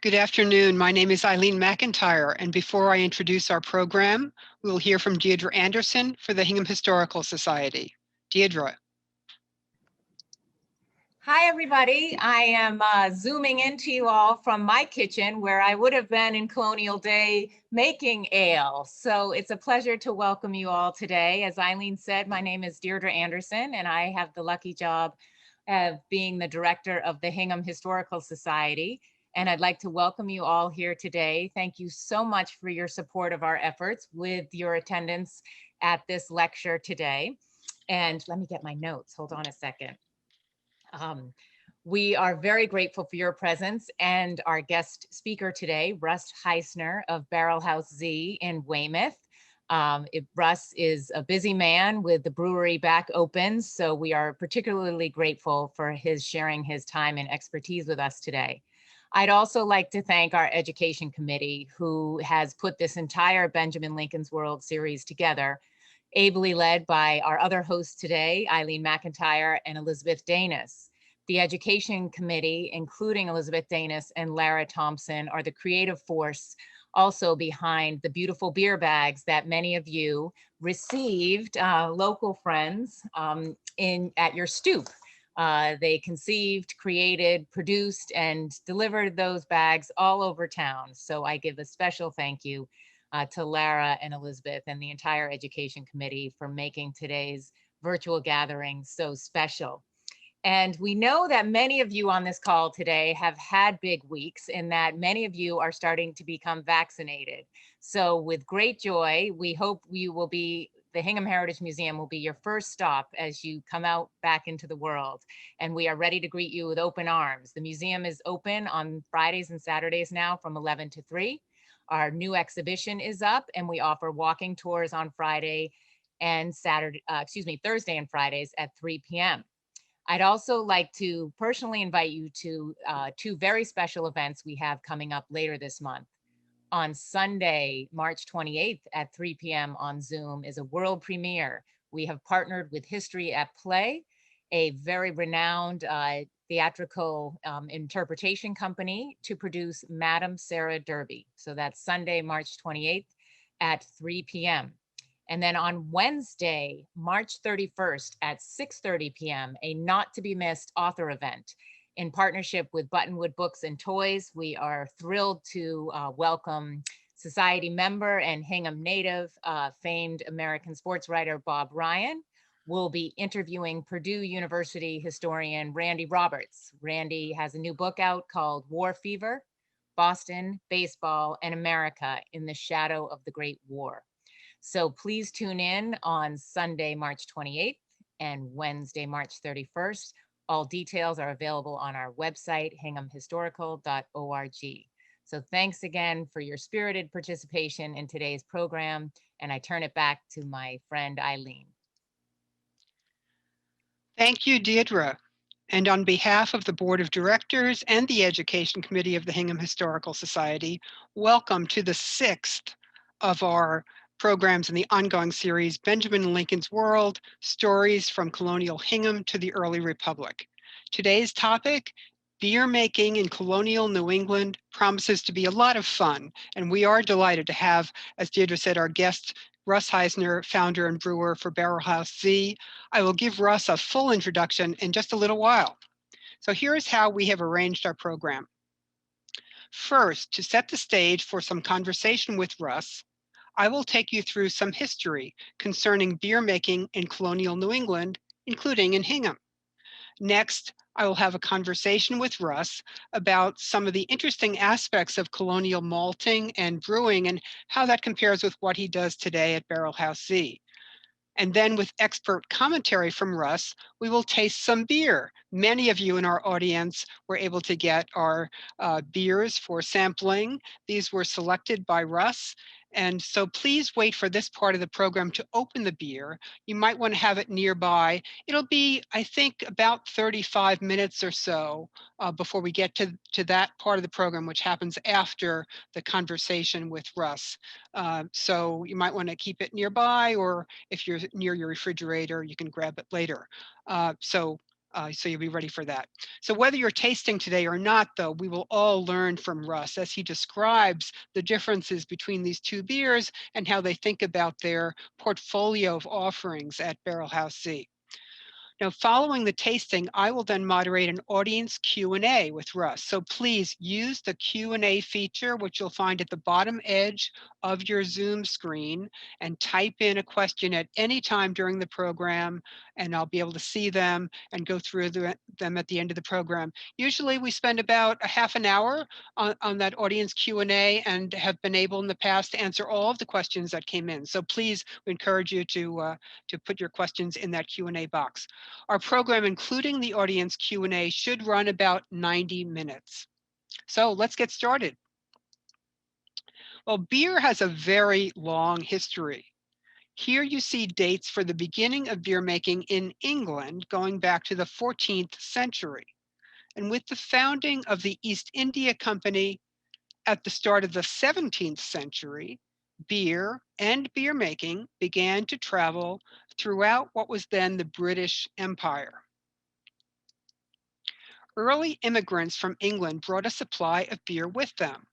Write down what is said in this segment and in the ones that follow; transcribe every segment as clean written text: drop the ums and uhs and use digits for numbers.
Good afternoon. My name is Eileen McIntyre, and before I introduce our program, we will hear from Deirdre Anderson for the Hingham Historical Society. Deirdre. Hi, everybody. I am zooming into you all from my kitchen where I would have been in Colonial Day making ale. So it's a pleasure to welcome you all today. As Eileen said, my name is Deirdre Anderson, and I have the lucky job of being the director of the Hingham Historical Society. And I'd like to welcome you all here today. Thank you so much for your support of our efforts with your attendance at this lecture today. And let me get my notes. Hold on a second. We are very grateful for your presence and our guest speaker today, Russ Heissner of Barrel House Z in Weymouth. Russ is a busy man with the brewery back open, so we are particularly grateful for his sharing his time and expertise with us today. I'd also like to thank our education committee who has put this entire Benjamin Lincoln's World series together, ably led by our other hosts today, Eileen McIntyre and Elizabeth Danis. The education committee, including Elizabeth Danis and Lara Thompson, are the creative force also behind the beautiful beer bags that many of you received, local friends, at your stoop. They conceived, created, produced, and delivered those bags all over town. So I give a special thank you to Lara and Elizabeth and the entire education committee for making today's virtual gathering so special. And we know that many of you on this call today have had big weeks and that many of you are starting to become vaccinated. So with great joy, we hope the Hingham Heritage Museum will be your first stop as you come out back into the world. And we are ready to greet you with open arms. The museum is open on Fridays and Saturdays now from 11 to 3. Our new exhibition is up and we offer walking tours on Thursday and Fridays at 3 p.m. I'd also like to personally invite you to two very special events we have coming up later this month. On Sunday, March 28th at 3 p.m. on Zoom is a world premiere. We have partnered with History at Play, a very renowned theatrical interpretation company, to produce Madam Sarah Derby. So that's Sunday, March 28th at 3 p.m. And then on Wednesday, March 31st at 6:30 p.m., a not to be missed author event. In partnership with Buttonwood Books and Toys, we are thrilled to welcome Society member and Hingham native, famed American sports writer Bob Ryan. We'll be interviewing Purdue University historian Randy Roberts. Randy has a new book out called War Fever, Boston, Baseball, and America in the Shadow of the Great War. So please tune in on Sunday, March 28th and Wednesday, March 31st. All details are available on our website, hinghamhistorical.org. So thanks again for your spirited participation in today's program, and I turn it back to my friend Eileen. Thank you, Deirdre. And on behalf of the Board of Directors and the Education Committee of the Hingham Historical Society, welcome to the 6th of our programs in the ongoing series, Benjamin Lincoln's World, Stories from Colonial Hingham to the Early Republic. Today's topic, beer making in colonial New England, promises to be a lot of fun, and we are delighted to have, as Deirdre said, our guest, Russ Heissner, founder and brewer for Barrel House Z. I will give Russ a full introduction in just a little while. So here's how we have arranged our program. First, to set the stage for some conversation with Russ, I will take you through some history concerning beer making in colonial New England, including in Hingham. Next, I will have a conversation with Russ about some of the interesting aspects of colonial malting and brewing and how that compares with what he does today at Barrel House Z. And then with expert commentary from Russ, we will taste some beer. Many of you in our audience were able to get our beers for sampling. These were selected by Russ. And so please wait for this part of the program to open the beer. You might want to have it nearby. It'll be, I think, about 35 minutes or so before we get to that part of the program, which happens after the conversation with Russ. So you might want to keep it nearby, or if you're near your refrigerator, you can grab it later. So you'll be ready for that. So whether you're tasting today or not, though, we will all learn from Russ as he describes the differences between these two beers and how they think about their portfolio of offerings at Barrel House Z. Now, following the tasting, I will then moderate an audience Q&A with Russ. So please use the Q&A feature, which you'll find at the bottom edge of your Zoom screen, and type in a question at any time during the program, and I'll be able to see them and go through them at the end of the program. Usually we spend about a half an hour on that audience Q&A and have been able in the past to answer all of the questions that came in. So please, we encourage you to put your questions in that Q&A box. Our program, including the audience Q&A, should run about 90 minutes. So let's get started. Well, beer has a very long history. Here you see dates for the beginning of beer making in England going back to the 14th century. And with the founding of the East India Company at the start of the 17th century, beer and beer making began to travel throughout what was then the British Empire. Early immigrants from England brought a supply of beer with them,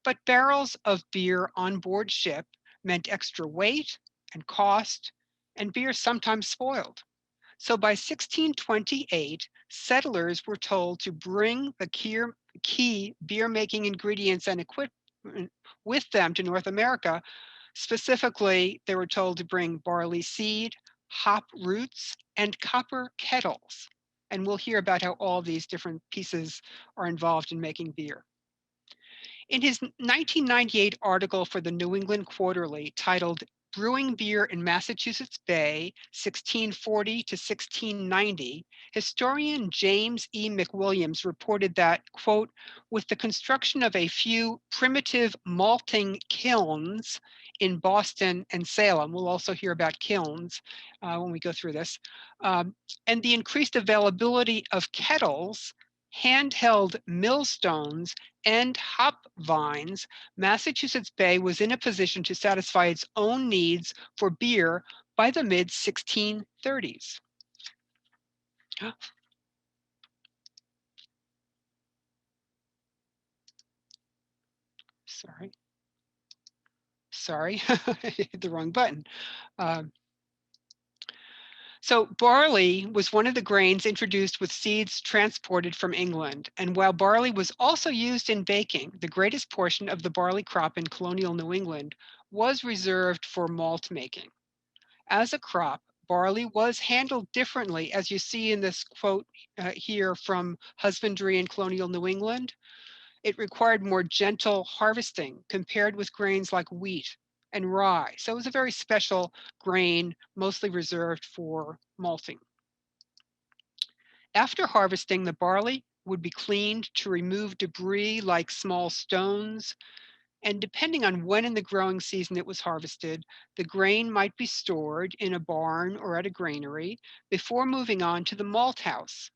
but barrels of beer on board ship meant extra weight and cost, and beer sometimes spoiled. So by 1628, settlers were told to bring the key beer making ingredients and equipment with them to North America. Specifically, they were told to bring barley seed, hop roots, and copper kettles. And we'll hear about how all these different pieces are involved in making beer. In his 1998 article for the New England Quarterly titled Brewing Beer in Massachusetts Bay, 1640 to 1690, historian James E. McWilliams reported that, quote, with the construction of a few primitive malting kilns in Boston and Salem, we'll also hear about kilns when we go through this, and the increased availability of kettles, handheld millstones, and hop vines, Massachusetts Bay was in a position to satisfy its own needs for beer by the mid 1630s. Sorry, I hit the wrong button. So barley was one of the grains introduced with seeds transported from England. And while barley was also used in baking, the greatest portion of the barley crop in colonial New England was reserved for malt making. As a crop, barley was handled differently, as you see in this quote here from Husbandry in colonial New England. It required more gentle harvesting compared with grains like wheat and rye. So it was a very special grain, mostly reserved for malting. After harvesting, the barley would be cleaned to remove debris like small stones. And depending on when in the growing season it was harvested, the grain might be stored in a barn or at a granary before moving on to the malt house.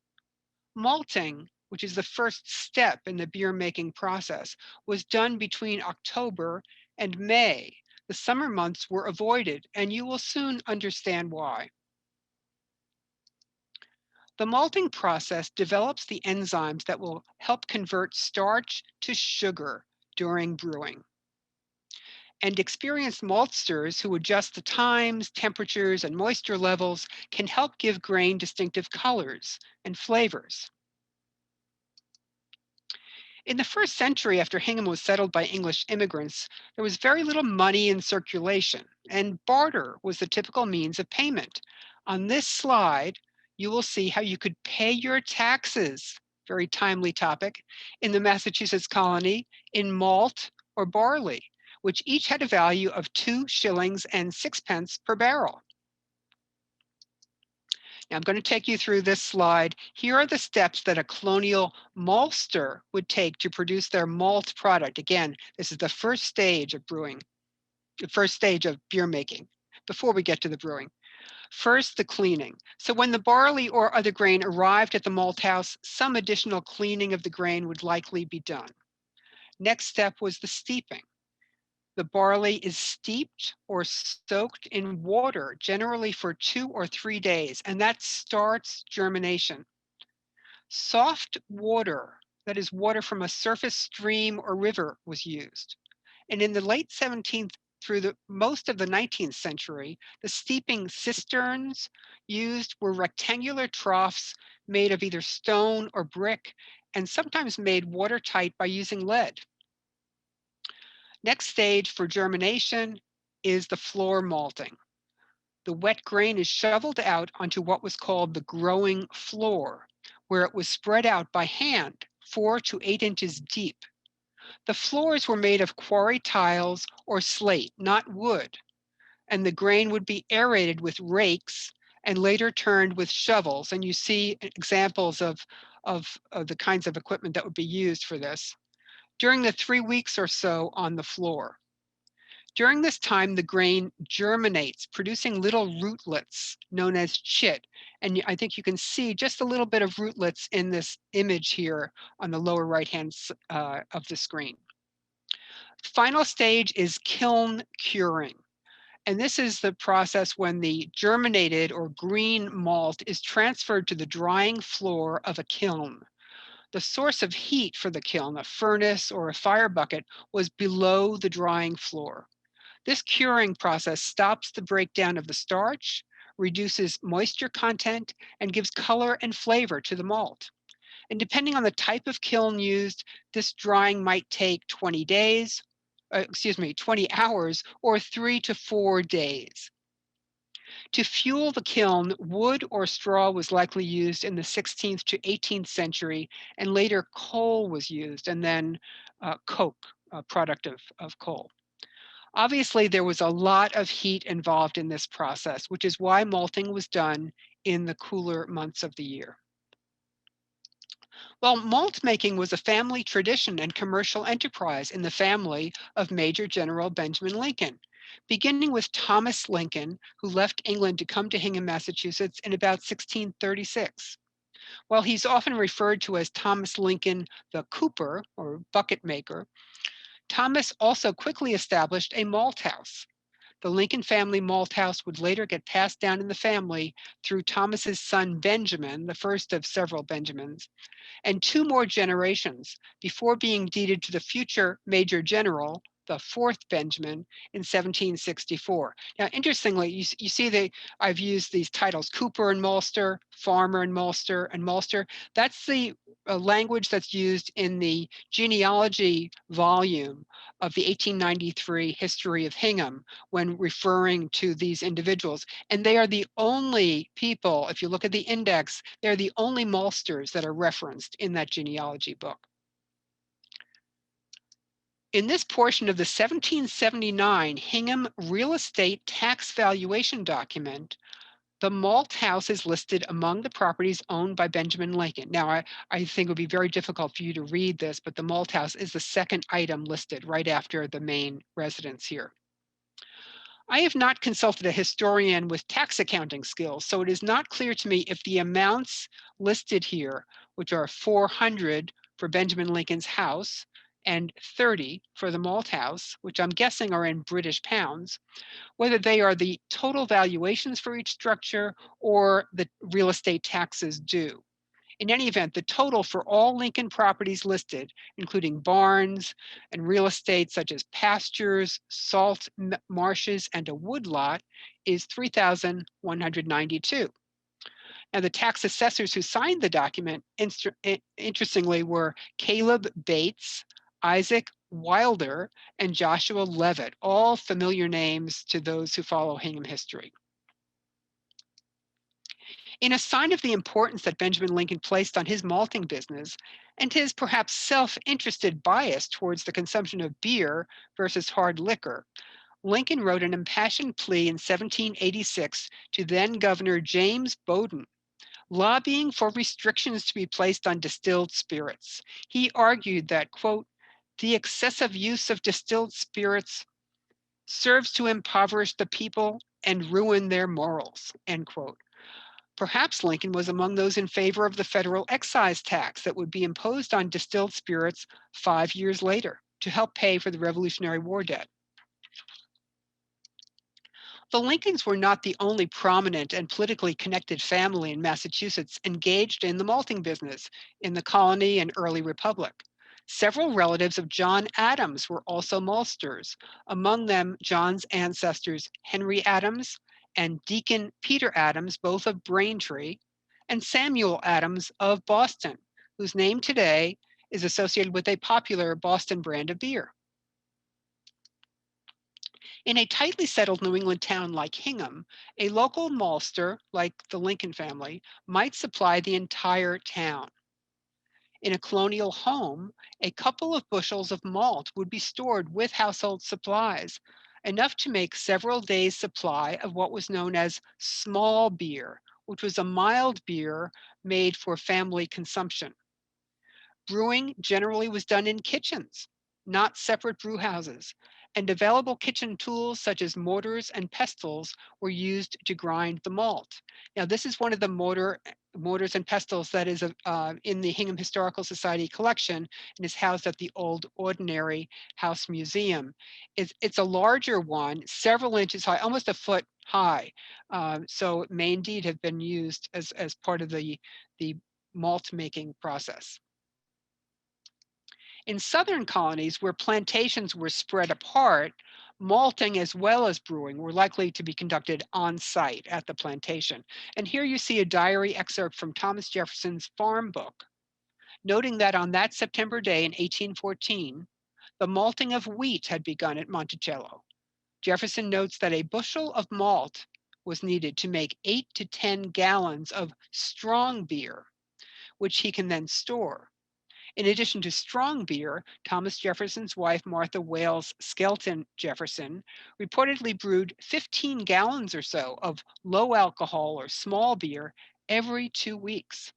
Malting, which is the first step in the beer making process, was done between October and May. The summer months were avoided, and you will soon understand why. The malting process develops the enzymes that will help convert starch to sugar during brewing. And experienced maltsters who adjust the times, temperatures, and moisture levels can help give grain distinctive colors and flavors. In the first century after Hingham was settled by English immigrants, there was very little money in circulation, and barter was the typical means of payment. On this slide, you will see how you could pay your taxes, very timely topic, in the Massachusetts colony in malt or barley, which each had a value of 2 shillings and 6 pence per barrel. Now I'm going to take you through this slide. Here are the steps that a colonial maltster would take to produce their malt product. Again, this is the first stage of brewing, the first stage of beer making, before we get to the brewing. First, the cleaning. So when the barley or other grain arrived at the malt house, some additional cleaning of the grain would likely be done. Next step was the steeping. The barley is steeped or soaked in water, generally for 2 or 3 days, and that starts germination. Soft water, that is water from a surface stream or river, was used. And in the late 17th through the most of the 19th century, the steeping cisterns used were rectangular troughs made of either stone or brick, and sometimes made watertight by using lead. Next stage for germination is the floor malting. The wet grain is shoveled out onto what was called the growing floor, where it was spread out by hand 4 to 8 inches deep. The floors were made of quarry tiles or slate, not wood, and the grain would be aerated with rakes and later turned with shovels. And you see examples of the kinds of equipment that would be used for this during the 3 weeks or so on the floor. During this time, the grain germinates, producing little rootlets known as chit. And I think you can see just a little bit of rootlets in this image here on the lower right-hand of the screen. Final stage is kiln curing. And this is the process when the germinated or green malt is transferred to the drying floor of a kiln. The source of heat for the kiln, a furnace or a fire bucket, was below the drying floor. This curing process stops the breakdown of the starch, reduces moisture content, and gives color and flavor to the malt. And depending on the type of kiln used, this drying might take 20 hours or 3 to 4 days. To fuel the kiln, wood or straw was likely used in the 16th to 18th century, and later coal was used, and then coke, a product of coal. Obviously, there was a lot of heat involved in this process, which is why malting was done in the cooler months of the year. Well, malt making was a family tradition and commercial enterprise in the family of Major General Benjamin Lincoln, beginning with Thomas Lincoln, who left England to come to Hingham, Massachusetts in about 1636. While he's often referred to as Thomas Lincoln the Cooper or bucket maker, Thomas also quickly established a malt house. The Lincoln family malt house would later get passed down in the family through Thomas's son Benjamin, the first of several Benjamins, and 2 more generations before being deeded to the future Major General, the 4th Benjamin, in 1764. Now, interestingly, you see that I've used these titles, Cooper and Malster, Farmer and Malster, and Malster. That's the language that's used in the genealogy volume of the 1893 History of Hingham when referring to these individuals. And they are the only people, if you look at the index, they're the only maltsters that are referenced in that genealogy book. In this portion of the 1779 Hingham real estate tax valuation document, the malt house is listed among the properties owned by Benjamin Lincoln. Now, I think it would be very difficult for you to read this, but the malt house is the second item listed right after the main residence here. I have not consulted a historian with tax accounting skills, so it is not clear to me if the amounts listed here, which are 400 for Benjamin Lincoln's house and 30 for the malt house, which I'm guessing are in British pounds, whether they are the total valuations for each structure or the real estate taxes due. In any event, the total for all Lincoln properties listed, including barns and real estate such as pastures, salt marshes, and a woodlot, is 3,192. Now, the tax assessors who signed the document, interestingly, were Caleb Bates, Isaac Wilder, and Joshua Levitt, all familiar names to those who follow Hingham history. In a sign of the importance that Benjamin Lincoln placed on his malting business and his perhaps self-interested bias towards the consumption of beer versus hard liquor, Lincoln wrote an impassioned plea in 1786 to then Governor James Bowdoin, lobbying for restrictions to be placed on distilled spirits. He argued that, quote, the excessive use of distilled spirits serves to impoverish the people and ruin their morals, end quote. Perhaps Lincoln was among those in favor of the federal excise tax that would be imposed on distilled spirits 5 years later to help pay for the Revolutionary War debt. The Lincolns were not the only prominent and politically connected family in Massachusetts engaged in the malting business in the colony and early republic. Several relatives of John Adams were also maltsters, among them John's ancestors Henry Adams and Deacon Peter Adams, both of Braintree, and Samuel Adams of Boston, whose name today is associated with a popular Boston brand of beer. In a tightly settled New England town like Hingham, a local maltster, like the Lincoln family, might supply the entire town. In a colonial home, a couple of bushels of malt would be stored with household supplies, enough to make several days' supply of what was known as small beer, which was a mild beer made for family consumption. Brewing generally was done in kitchens, not separate brew houses, and available kitchen tools such as mortars and pestles were used to grind the malt. Now, this is one of the mortars and pestles that is in the Hingham Historical Society collection and is housed at the Old Ordinary House Museum. It's a larger one, several inches high, almost a foot high. So it may indeed have been used as part of the malt making process. In southern colonies where plantations were spread apart, malting as well as brewing were likely to be conducted on site at the plantation. And here you see a diary excerpt from Thomas Jefferson's farm book, noting that on that September day in 1814, the malting of wheat had begun at Monticello. Jefferson notes that a bushel of malt was needed to make 8 to 10 gallons of strong beer, which he can then store. In addition to strong beer, Thomas Jefferson's wife, Martha Wales Skelton Jefferson, reportedly brewed 15 gallons or so of low alcohol or small beer every 2 weeks.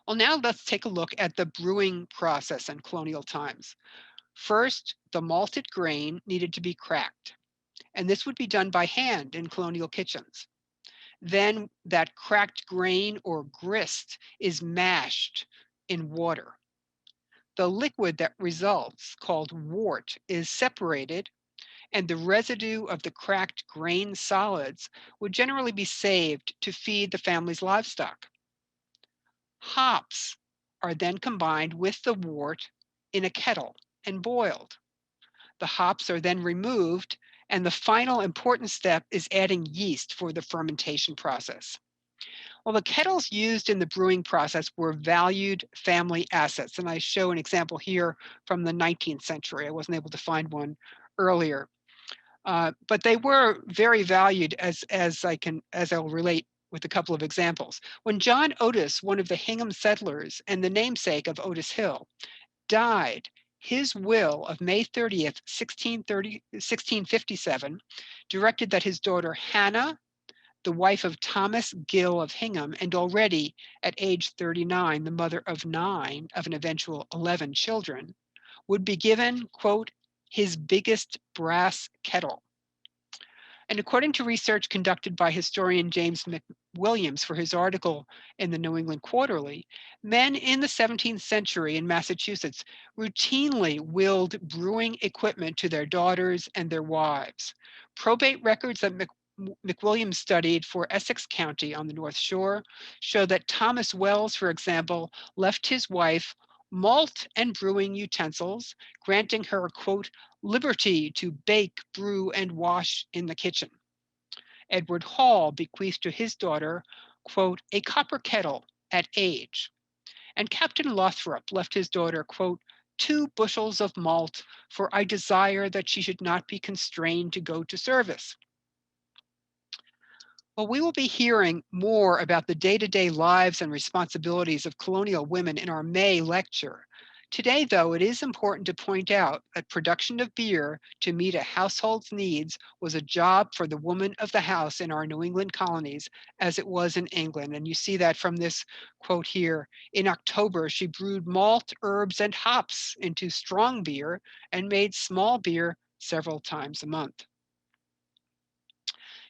Well, now let's take a look at the brewing process in colonial times. First, the malted grain needed to be cracked, and this would be done by hand in colonial kitchens. Then that cracked grain or grist is mashed in water. The liquid that results, called wort, is separated, and the residue of the cracked grain solids would generally be saved to feed the family's livestock. Hops are then combined with the wort in a kettle and boiled. The hops are then removed, and the final important step is adding yeast for the fermentation process. Well, the kettles used in the brewing process were valued family assets, and I show an example here from the 19th century. I wasn't able to find one earlier, but they were very valued, as I'll relate with a couple of examples. When John Otis, one of the Hingham settlers and the namesake of Otis Hill, died, his will of May 30th, 1657, directed that his daughter Hannah, the wife of Thomas Gill of Hingham, and already at age 39, the mother of 9 of an eventual 11 children, would be given, quote, his biggest brass kettle. And according to research conducted by historian James McWilliams for his article in the New England Quarterly, men in the 17th century in Massachusetts routinely willed brewing equipment to their daughters and their wives. Probate records that McWilliams studied for Essex County on the North Shore show that Thomas Wells, for example, left his wife malt and brewing utensils, granting her, quote, liberty to bake, brew, and wash in the kitchen. Edward Hall bequeathed to his daughter, quote, a copper kettle at age. And Captain Lothrop left his daughter, quote, 2 bushels of malt, for I desire that she should not be constrained to go to service. Well, we will be hearing more about the day-to-day lives and responsibilities of colonial women in our May lecture. Today, though, it is important to point out that production of beer to meet a household's needs was a job for the woman of the house in our New England colonies, as it was in England. And you see that from this quote here. In October, she brewed malt, herbs, and hops into strong beer and made small beer several times a month.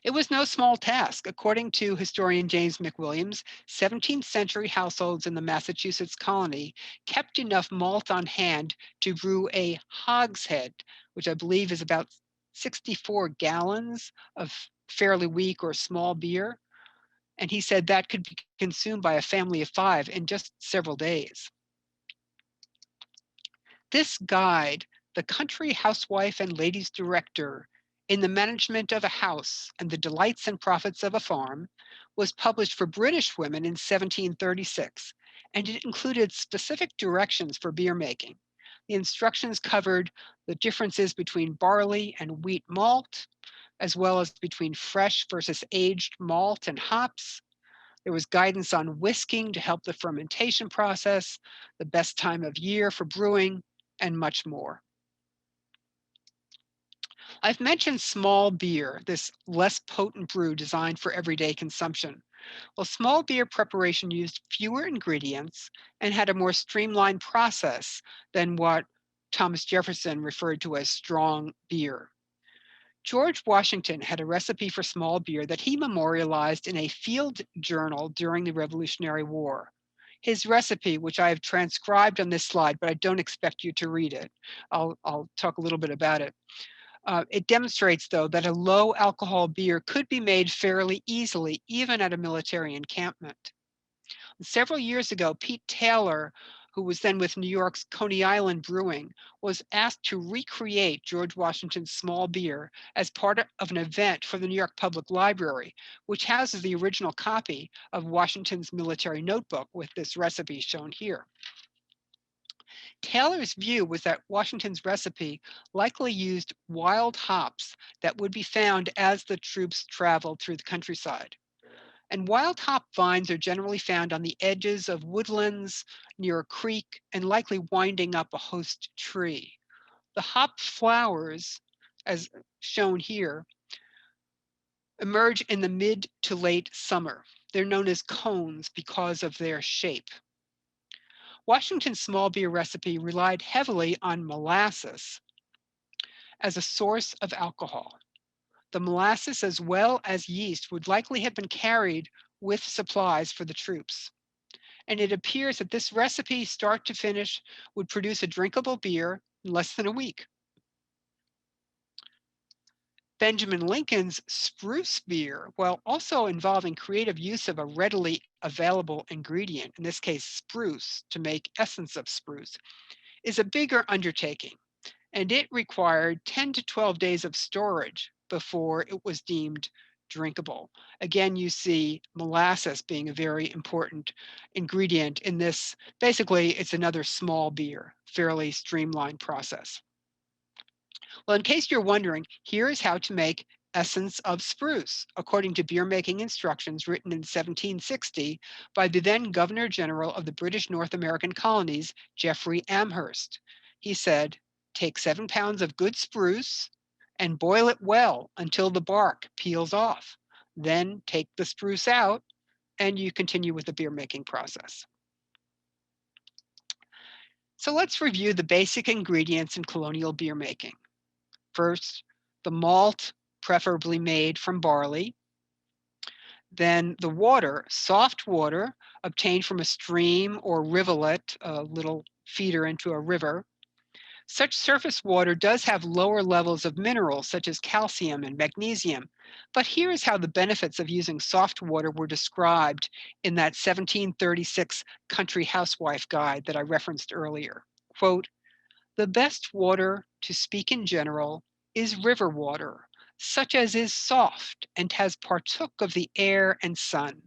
It was no small task. According to historian James McWilliams, 17th century households in the Massachusetts colony kept enough malt on hand to brew a hogshead, which I believe is about 64 gallons of fairly weak or small beer. And he said that could be consumed by a family of 5 in just several days. This guide, The Country Housewife and Ladies Director in the Management of a House and the Delights and Profits of a Farm, was published for British women in 1736, and it included specific directions for beer making. The instructions covered the differences between barley and wheat malt, as well as between fresh versus aged malt and hops. There was guidance on whisking to help the fermentation process, the best time of year for brewing, and much more. I've mentioned small beer, this less potent brew designed for everyday consumption. Well, small beer preparation used fewer ingredients and had a more streamlined process than what Thomas Jefferson referred to as strong beer. George Washington had a recipe for small beer that he memorialized in a field journal during the Revolutionary War. His recipe, which I have transcribed on this slide, but I don't expect you to read it. I'll talk a little bit about it. It demonstrates, though, that a low alcohol beer could be made fairly easily, even at a military encampment. Several years ago, Pete Taylor, who was then with New York's Coney Island Brewing, was asked to recreate George Washington's small beer as part of an event for the New York Public Library, which houses the original copy of Washington's military notebook with this recipe shown here. Taylor's view was that Washington's recipe likely used wild hops that would be found as the troops traveled through the countryside. And wild hop vines are generally found on the edges of woodlands, near a creek, and likely winding up a host tree. The hop flowers, as shown here, emerge in the mid to late summer. They're known as cones because of their shape. Washington's small beer recipe relied heavily on molasses as a source of alcohol. The molasses, as well as yeast, would likely have been carried with supplies for the troops. And it appears that this recipe, start to finish, would produce a drinkable beer in less than a week. Benjamin Lincoln's Spruce Beer, while also involving creative use of a readily available ingredient, in this case spruce, to make essence of spruce, is a bigger undertaking, and it required 10 to 12 days of storage before it was deemed drinkable. Again, you see molasses being a very important ingredient in this. Basically, it's another small beer, fairly streamlined process. Well, in case you're wondering, here is how to make essence of spruce, according to beer making instructions written in 1760 by the then Governor General of the British North American colonies, Geoffrey Amherst. He said, take 7 pounds of good spruce and boil it well until the bark peels off. Then take the spruce out and you continue with the beer making process. So let's review the basic ingredients in colonial beer making. First, the malt, preferably made from barley. Then the water, soft water, obtained from a stream or rivulet, a little feeder into a river. Such surface water does have lower levels of minerals such as calcium and magnesium, but here is how the benefits of using soft water were described in that 1736 Country Housewife Guide that I referenced earlier. Quote, the best water, to speak in general, is river water, such as is soft and has partook of the air and sun,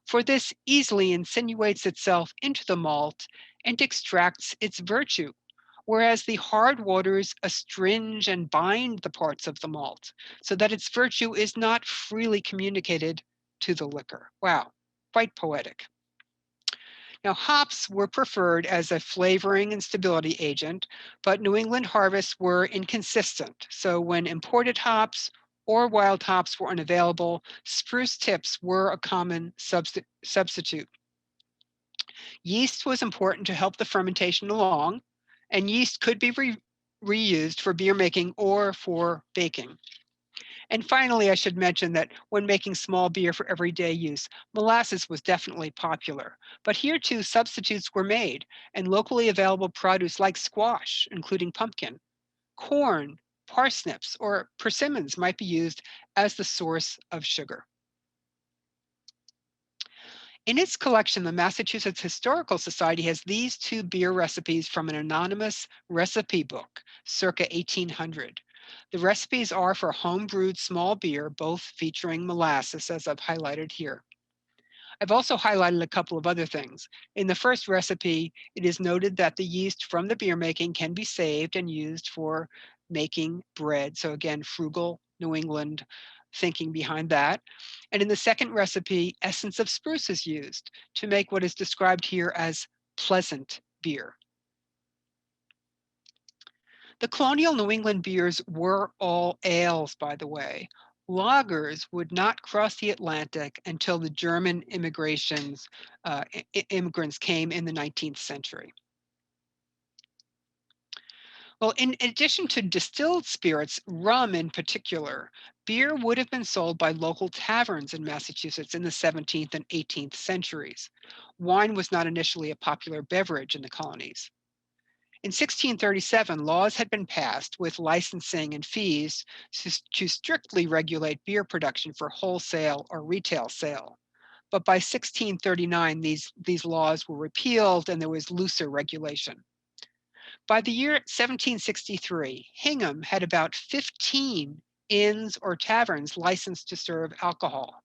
for this easily insinuates itself into the malt and extracts its virtue, whereas the hard waters astringe and bind the parts of the malt, so that its virtue is not freely communicated to the liquor. Wow, quite poetic. Now, hops were preferred as a flavoring and stability agent, but New England harvests were inconsistent. So when imported hops or wild hops were unavailable, spruce tips were a common substitute. Yeast was important to help the fermentation along, and yeast could be reused for beer making or for baking. And finally, I should mention that when making small beer for everyday use, molasses was definitely popular. But here too, substitutes were made, and locally available produce like squash, including pumpkin, corn, parsnips or persimmons might be used as the source of sugar. In its collection, the Massachusetts Historical Society has these two beer recipes from an anonymous recipe book circa 1800. The recipes are for home-brewed small beer, both featuring molasses, as I've highlighted here. I've also highlighted a couple of other things. In the first recipe, it is noted that the yeast from the beer making can be saved and used for making bread. So again, frugal New England thinking behind that. And in the second recipe, essence of spruce is used to make what is described here as pleasant beer. The colonial New England beers were all ales, by the way. Lagers would not cross the Atlantic until the German immigrants came in the 19th century. Well, in addition to distilled spirits, rum in particular, beer would have been sold by local taverns in Massachusetts in the 17th and 18th centuries. Wine was not initially a popular beverage in the colonies. In 1637, laws had been passed with licensing and fees to strictly regulate beer production for wholesale or retail sale. But by 1639, these laws were repealed and there was looser regulation. By the year 1763, Hingham had about 15 inns or taverns licensed to serve alcohol.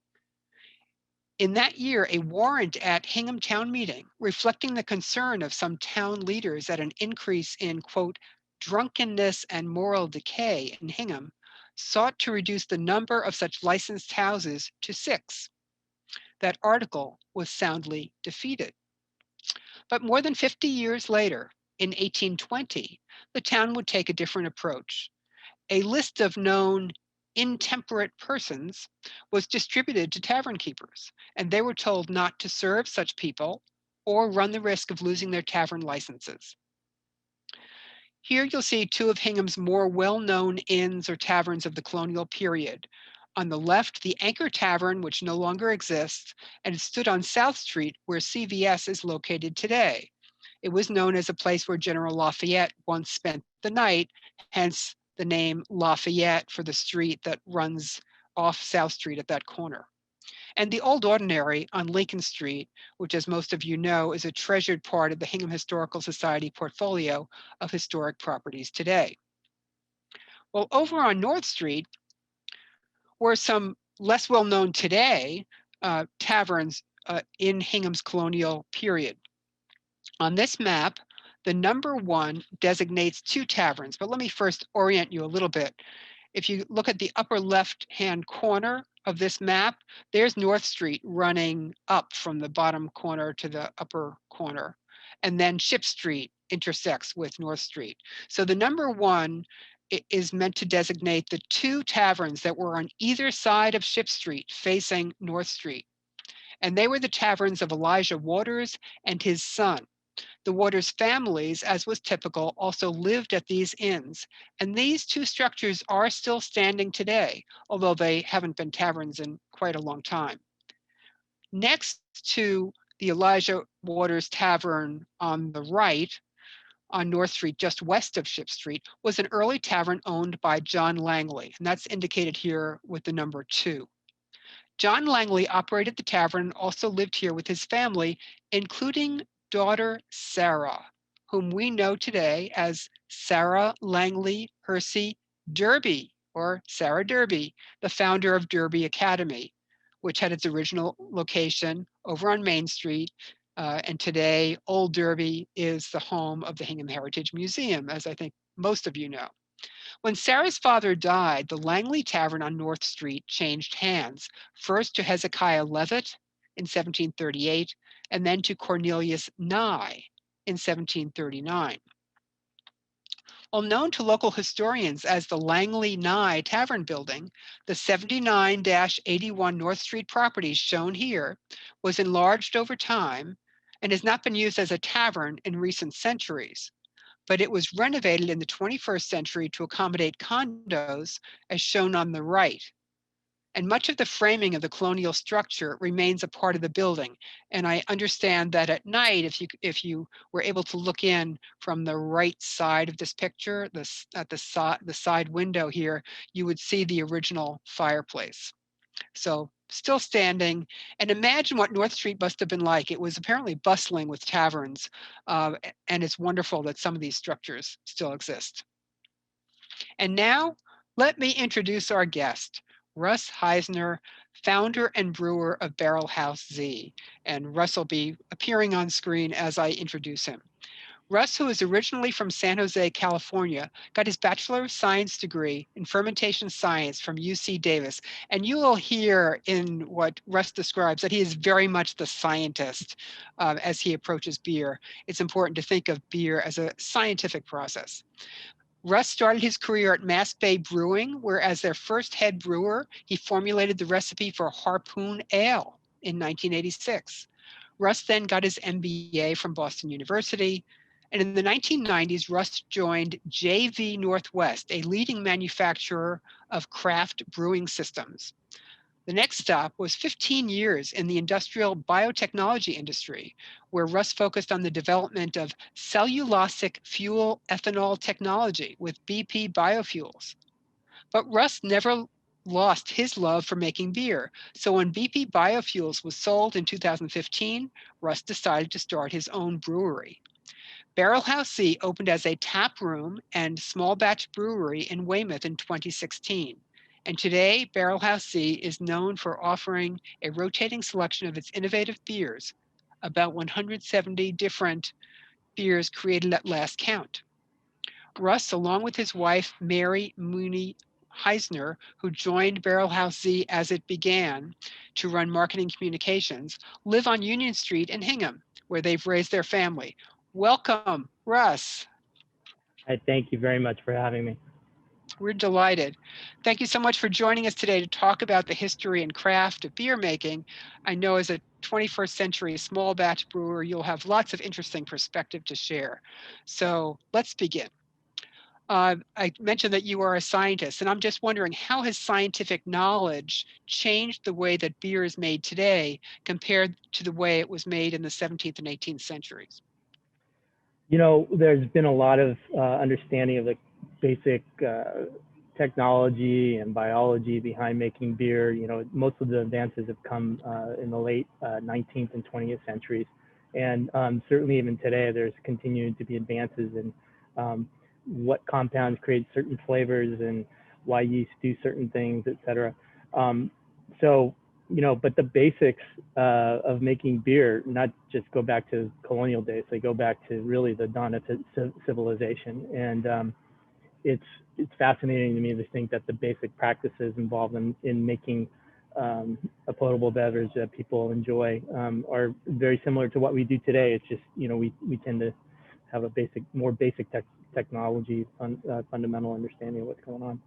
In that year, a warrant at Hingham town meeting, reflecting the concern of some town leaders at an increase in, quote, drunkenness and moral decay in Hingham, sought to reduce the number of such licensed houses to 6. That article was soundly defeated. But more than 50 years later, in 1820, the town would take a different approach. A list of known intemperate persons was distributed to tavern keepers, and they were told not to serve such people or run the risk of losing their tavern licenses. Here you'll see two of Hingham's more well-known inns or taverns of the colonial period. On the left, the Anchor Tavern, which no longer exists, and it stood on South Street, where CVS is located today. It was known as a place where General Lafayette once spent the night, hence the name Lafayette for the street that runs off South Street at that corner. And the Old Ordinary on Lincoln Street, which, as most of you know, is a treasured part of the Hingham Historical Society portfolio of historic properties today. Well, over on North Street were some less well-known today taverns in Hingham's colonial period. On this map, the number 1 designates 2 taverns, but let me first orient you a little bit. If you look at the upper left-hand corner of this map, there's North Street running up from the bottom corner to the upper corner. And then Ship Street intersects with North Street. So the number 1 is meant to designate the 2 taverns that were on either side of Ship Street facing North Street. And they were the taverns of Elijah Waters and his son. The Waters families, as was typical, also lived at these inns, and these 2 structures are still standing today, although they haven't been taverns in quite a long time. Next to the Elijah Waters Tavern on the right, on North Street, just west of Ship Street, was an early tavern owned by John Langley, and that's indicated here with the number 2. John Langley operated the tavern and also lived here with his family, including daughter Sarah, whom we know today as Sarah Langley Hersey Derby, or Sarah Derby, the founder of Derby Academy, which had its original location over on Main Street. And today, Old Derby is the home of the Hingham Heritage Museum, as I think most of you know. When Sarah's father died, the Langley Tavern on North Street changed hands, first to Hezekiah Levitt in 1738, and then to Cornelius Nye in 1739. Well, known to local historians as the Langley Nye Tavern Building, the 79-81 North Street property shown here was enlarged over time and has not been used as a tavern in recent centuries, but it was renovated in the 21st century to accommodate condos, as shown on the right. And much of the framing of the colonial structure remains a part of the building. And I understand that at night, if you were able to look in from the right side of this picture, at the side window here, you would see the original fireplace. So still standing. And imagine what North Street must have been like. It was apparently bustling with taverns. And it's wonderful that some of these structures still exist. And now let me introduce our guest, Russ Heissner, founder and brewer of Barrel House Z. And Russ will be appearing on screen as I introduce him. Russ, who is originally from San Jose, California, got his Bachelor of Science degree in fermentation science from UC Davis. And you will hear in what Russ describes that he is very much the scientist as he approaches beer. It's important to think of beer as a scientific process. Russ started his career at Mass Bay Brewing, where as their first head brewer, he formulated the recipe for Harpoon Ale in 1986. Russ then got his MBA from Boston University. And in the 1990s, Russ joined JV Northwest, a leading manufacturer of craft brewing systems. The next stop was 15 years in the industrial biotechnology industry, where Russ focused on the development of cellulosic fuel ethanol technology with BP Biofuels. But Russ never lost his love for making beer. So when BP Biofuels was sold in 2015, Russ decided to start his own brewery. Barrel House C opened as a tap room and small batch brewery in Weymouth in 2016. And today, Barrel House C is known for offering a rotating selection of its innovative beers, about 170 different beers created at last count. Russ, along with his wife, Mary Mooney Heissner, who joined Barrel House Z as it began to run marketing communications, live on Union Street in Hingham, where they've raised their family. Welcome, Russ. I thank you very much for having me. We're delighted. Thank you so much for joining us today to talk about the history and craft of beer making. I know as a 21st century small batch brewer, you'll have lots of interesting perspective to share. So let's begin. I mentioned that you are a scientist, and I'm just wondering, how has scientific knowledge changed the way that beer is made today compared to the way it was made in the 17th and 18th centuries? You know, there's been a lot of understanding of the basic technology and biology behind making beer. You know, most of the advances have come in the late 19th and 20th centuries. And certainly even today, there's continuing to be advances in what compounds create certain flavors and why yeast do certain things, et cetera. So, you know, but the basics of making beer, not just go back to colonial days, they go back to really the dawn of civilization. And it's fascinating to me to think that the basic practices involved in making a potable beverage that people enjoy are very similar to what we do today. It's just, you know, we tend to have a more basic technology, fundamental understanding of what's going on.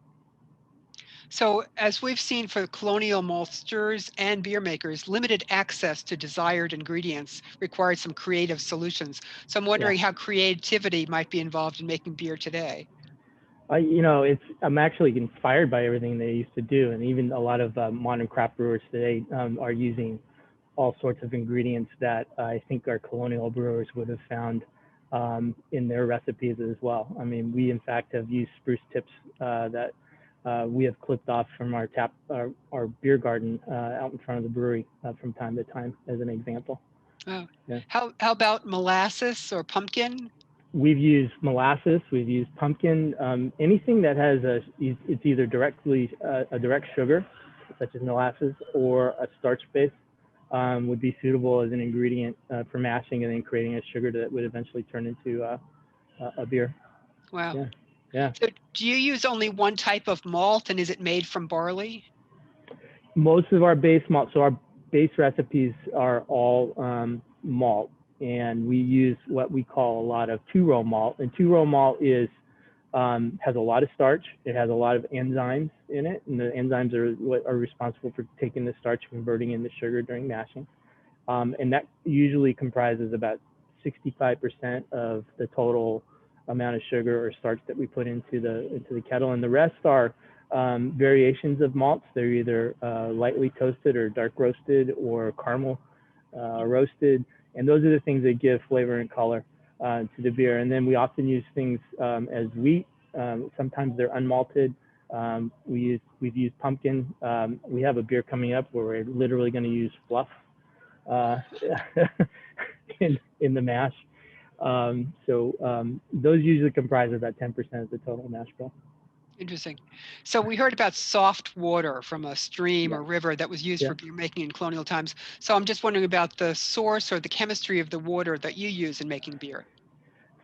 So as we've seen for colonial maltsters and beer makers, limited access to desired ingredients required some creative solutions. So I'm wondering how creativity might be involved in making beer today. You know, I'm actually inspired by everything they used to do, and even a lot of modern craft brewers today are using all sorts of ingredients that I think our colonial brewers would have found in their recipes as well. I mean, we in fact have used spruce tips that we have clipped off from our beer garden out in front of the brewery from time to time, as an example. Oh. Yeah. How about molasses or pumpkin? We've used molasses, we've used pumpkin, anything that has it's either directly a direct sugar, such as molasses, or a starch base would be suitable as an ingredient for mashing and then creating a sugar that would eventually turn into a beer. Wow. Yeah. Yeah. So do you use only one type of malt, and is it made from barley? Most of our base malt, so our base recipes are all malt, and we use what we call a lot of two-row malt. And two-row malt has a lot of starch. It has a lot of enzymes in it, and the enzymes are what are responsible for taking the starch, converting into sugar during mashing. And that usually comprises about 65% of the total amount of sugar or starch that we put into the kettle, and the rest are variations of malts. They're either lightly toasted or dark roasted or caramel roasted. And those are the things that give flavor and color to the beer. And then we often use things as wheat. Sometimes they're unmalted. We've used pumpkin. We have a beer coming up where we're literally going to use fluff in the mash. Those usually comprise about 10% of the total mash bill. Interesting. So we heard about soft water from a stream or river that was used for beer making in colonial times. So I'm just wondering about the source or the chemistry of the water that you use in making beer.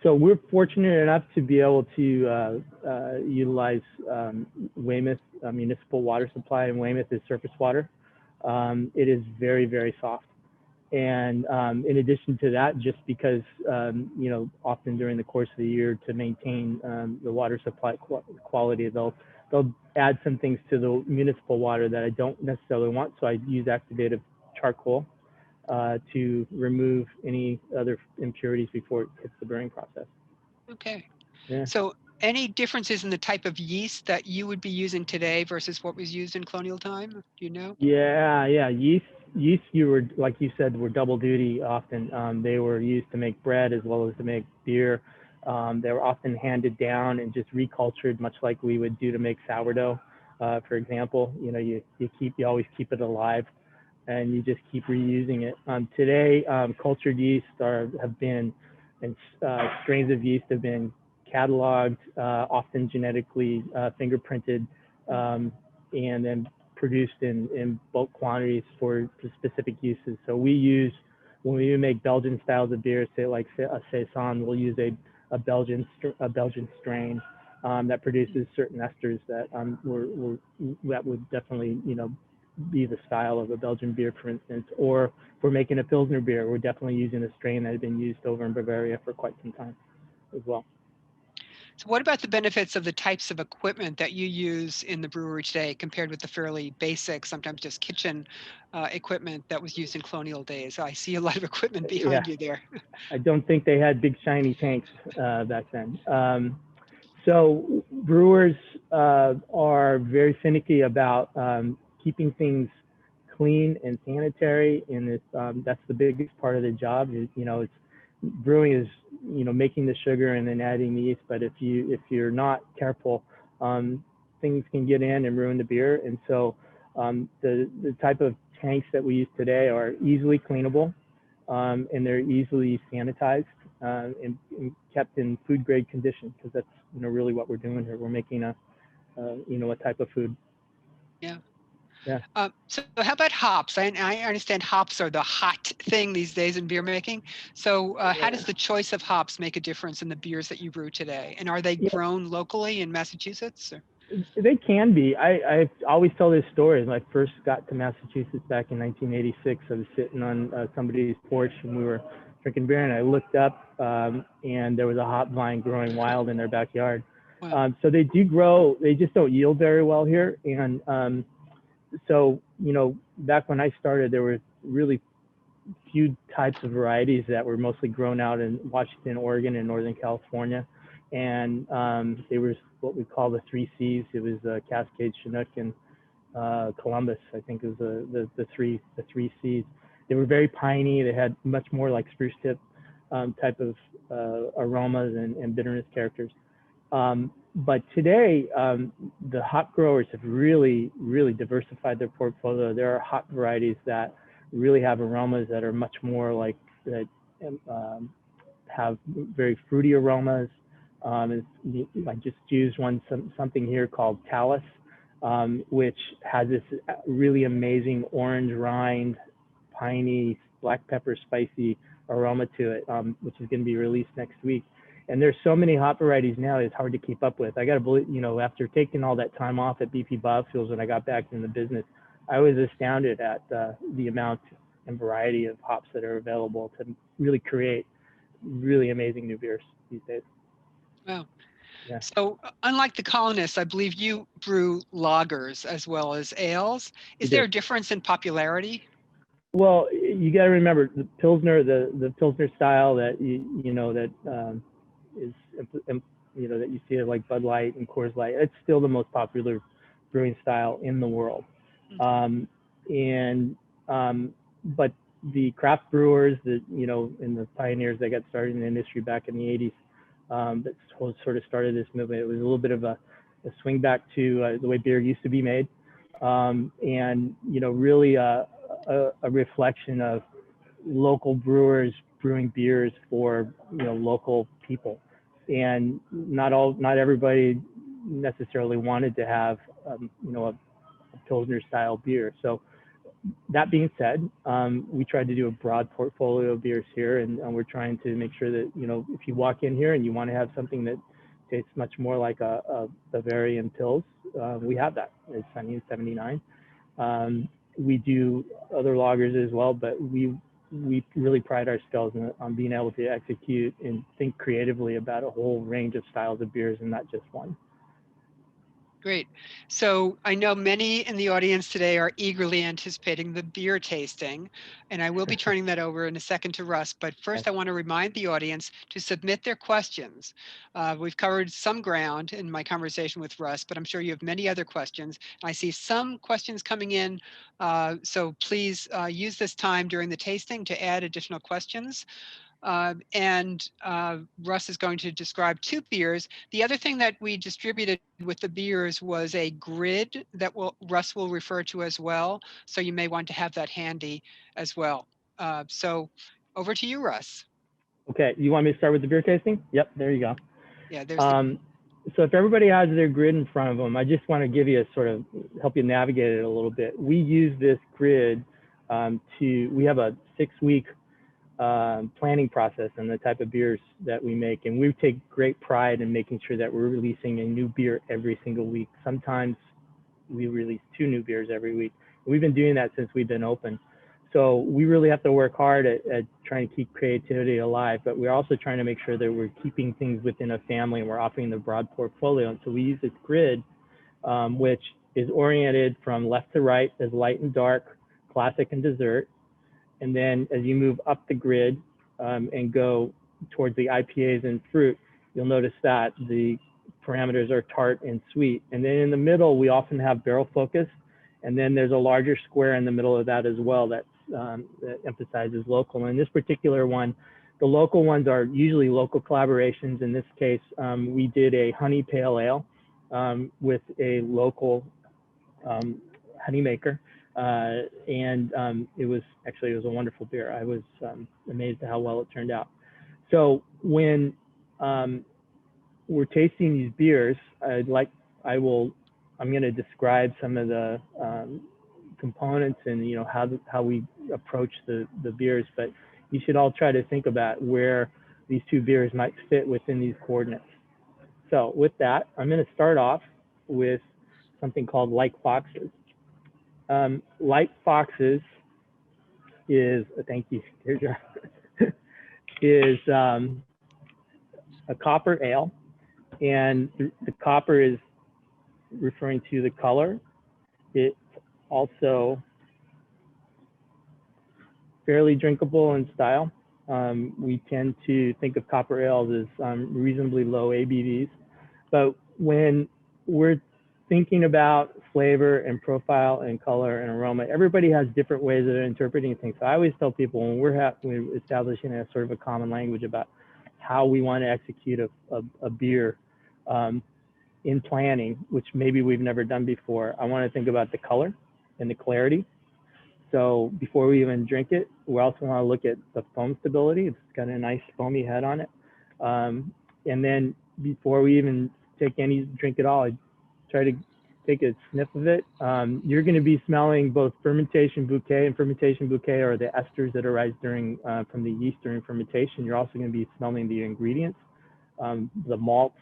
So we're fortunate enough to be able to utilize Weymouth municipal water supply, and Weymouth is surface water. It is very, very soft. And in addition to that, just because, often during the course of the year to maintain the water supply quality, they'll add some things to the municipal water that I don't necessarily want. So I use activated charcoal to remove any other impurities before it hits the brewing process. Okay. Yeah. So any differences in the type of yeast that you would be using today versus what was used in colonial time? Do you know? Yeah. Yeast, like you said, were double duty often. They were used to make bread as well as to make beer. They were often handed down and just recultured, much like we would do to make sourdough, for example. You always keep it alive, and you just keep reusing it. Today, cultured yeast and strains of yeast have been cataloged, often genetically fingerprinted, and then produced in bulk quantities for specific uses. So when we make Belgian styles of beer, say like a Saison, we'll use a Belgian strain that produces certain esters that that would definitely be the style of a Belgian beer, for instance. Or if we're making a Pilsner beer, we're definitely using a strain that had been used over in Bavaria for quite some time as well. So what about the benefits of the types of equipment that you use in the brewery today compared with the fairly basic, sometimes just kitchen equipment that was used in colonial days? I see a lot of equipment behind you there. I don't think they had big shiny tanks back then. So brewers are very finicky about keeping things clean and sanitary, and that's the biggest part of the job. Brewing is making the sugar and then adding the yeast, but if you're not careful, things can get in and ruin the beer. And so the type of tanks that we use today are easily cleanable, and they're easily sanitized and kept in food grade condition, because that's really what we're doing here. We're making a type of food. Yeah. Yeah. So how about hops? I understand hops are the hot thing these days in beer making. So how does the choice of hops make a difference in the beers that you brew today? And are they grown locally in Massachusetts? Or? They can be. I always tell this story. When I first got to Massachusetts back in 1986, I was sitting on somebody's porch and we were drinking beer, and I looked up and there was a hop vine growing wild in their backyard. Wow. So they do grow. They just don't yield very well here. And so, back when I started, there were really few types of varieties that were mostly grown out in Washington, Oregon, and Northern California. And they were what we call the 3 Cs. It was Cascade, Chinook, and Columbus. I think it was the three Cs. They were very piney. They had much more like spruce tip type of aromas and bitterness characters. But today, the hop growers have really, really diversified their portfolio. There are hop varieties that really have aromas that are much more like that, have very fruity aromas. I just used something here called Talus, which has this really amazing orange rind, piney, black pepper, spicy aroma to it, which is going to be released next week. And there's so many hop varieties now, it's hard to keep up with. I got to believe, after taking all that time off at BP Biofuels when I got back in the business, I was astounded at the amount and variety of hops that are available to really create really amazing new beers these days. Wow. Yeah. So unlike the colonists, I believe you brew lagers as well as ales. Is there a difference in popularity? Well, you got to remember the Pilsner, the Pilsner style that is that you see like Bud Light and Coors Light. It's still the most popular brewing style in the world. But the craft brewers that, you know, and the pioneers that got started in the industry back in the 80s, that sort of started this movement. It was a little bit of a swing back to the way beer used to be made, and, you know, really a reflection of local brewers brewing beers for, you know, local people. And not everybody necessarily wanted to have, you know, a Pilsner style beer. So that being said, we tried to do a broad portfolio of beers here, and we're trying to make sure that, you know, if you walk in here and you want to have something that tastes much more like a Bavarian Pils, we have that. It's Sunny 79. We do other lagers as well, but we really pride ourselves on being able to execute and think creatively about a whole range of styles of beers and not just one. Great. So I know many in the audience today are eagerly anticipating the beer tasting, and I will be turning that over in a second to Russ. But first, I want to remind the audience to submit their questions. We've covered some ground in my conversation with Russ, but I'm sure you have many other questions. I see some questions coming in, so please use this time during the tasting to add additional questions. Russ is going to describe 2 beers. The other thing that we distributed with the beers was a grid that Russ will refer to as well. So you may want to have that handy as well. So over to you, Russ. Okay, you want me to start with the beer tasting? Yep, there you go. Yeah, there's so if everybody has their grid in front of them, I just want to give you a sort of, help you navigate it a little bit. We use this grid we have a 6-week planning process and the type of beers that we make, and we take great pride in making sure that we're releasing a new beer every single week. Sometimes we release 2 new beers every week. We've been doing that since we've been open, so we really have to work hard at trying to keep creativity alive, but we're also trying to make sure that we're keeping things within a family and we're offering the broad portfolio. And so we use this grid, which is oriented from left to right as light and dark, classic and dessert. And then as you move up the grid and go towards the IPAs and fruit, you'll notice that the parameters are tart and sweet. And then in the middle, we often have barrel focus. And then there's a larger square in the middle of that as well that emphasizes local. In this particular one, the local ones are usually local collaborations. In this case, we did a honey pale ale with a local honey maker. It was a wonderful beer. I was amazed at how well it turned out. So when we're tasting these beers, I'm going to describe some of the components and, you know, how we approach the beers, but you should all try to think about where these 2 beers might fit within these coordinates. So with that, I'm going to start off with something called Like Foxes. Like Foxes is, thank you, is a copper ale, and the copper is referring to the color. It's also fairly drinkable in style. We tend to think of copper ales as reasonably low ABVs, but when we're thinking about flavor and profile and color and aroma, everybody has different ways of interpreting things. So I always tell people when we're establishing a sort of a common language about how we want to execute a beer in planning, which maybe we've never done before, I want to think about the color and the clarity. So before we even drink it, we also want to look at the foam stability. It's got a nice foamy head on it. And then before we even take any drink at all, I try to take a sniff of it. You're going to be smelling both fermentation bouquet, and fermentation bouquet are the esters that arise during from the yeast during fermentation. You're also going to be smelling the ingredients, the malts,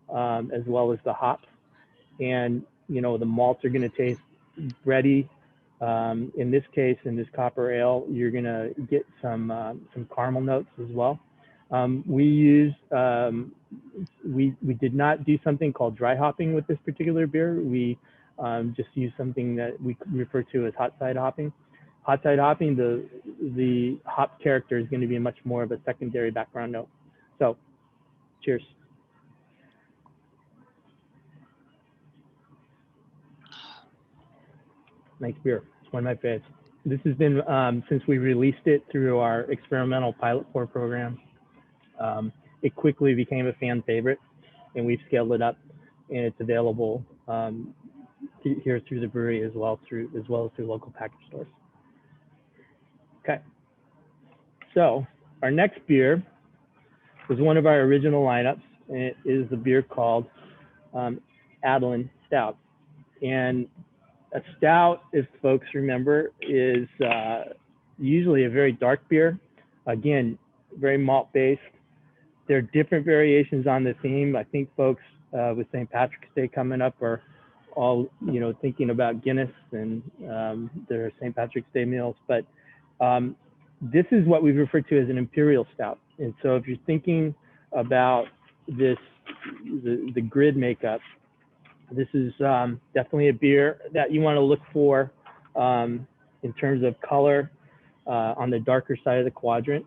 as well as the hops. And, you know, the malts are going to taste bready. In this case, in this copper ale, you're going to get some caramel notes as well. We did not do something called dry hopping with this particular beer. We just used something that we refer to as hot side hopping. Hot side hopping, the hop character is going to be much more of a secondary background note. So, cheers. Nice beer. It's one of my favorites. This has been, since we released it through our experimental pilot pour program, it quickly became a fan favorite, and we've scaled it up, and it's available here through the brewery as well as through local package stores. Okay. So our next beer was one of our original lineups, and it is a beer called Adeline Stout. And a stout, if folks remember, is usually a very dark beer. Again, very malt based. There are different variations on the theme. I think folks with St. Patrick's Day coming up are all, thinking about Guinness and their St. Patrick's Day meals. But this is what we refer to as an imperial stout. And so if you're thinking about this, the grid makeup, this is definitely a beer that you want to look for in terms of color on the darker side of the quadrant.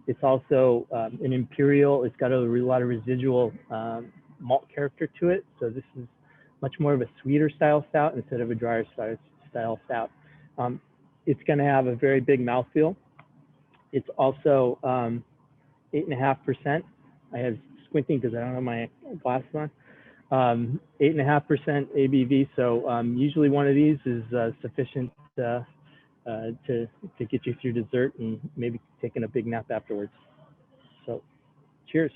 It's also an imperial. It's got a lot of residual malt character to it. So this is much more of a sweeter style stout instead of a drier style stout. It's going to have a very big mouthfeel. It's also 8.5%. I have squinting because I don't have my glasses on. 8.5% ABV. So usually one of these is sufficient to get you through dessert and maybe taking a big nap afterwards. So cheers.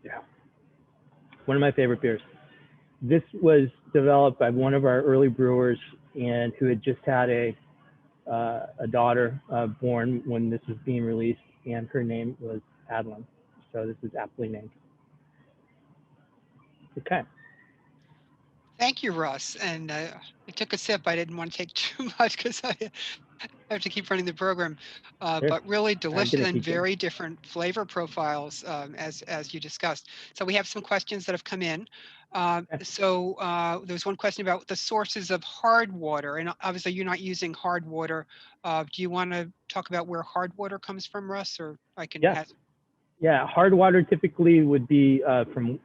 Yeah. One of my favorite beers. This was developed by one of our early brewers and who had just had a daughter born when this was being released, and her name was Adeline. So this is aptly named. Okay. Thank you, Russ. And I took a sip. I didn't want to take too much because I have to keep running the program. Sure. But really delicious and keep very different flavor profiles as you discussed. So we have some questions that have come in. So there's one question about the sources of hard water, and obviously you're not using hard water. Do you want to talk about where hard water comes from, Russ, or I can? Yeah. Yeah, hard water typically would be from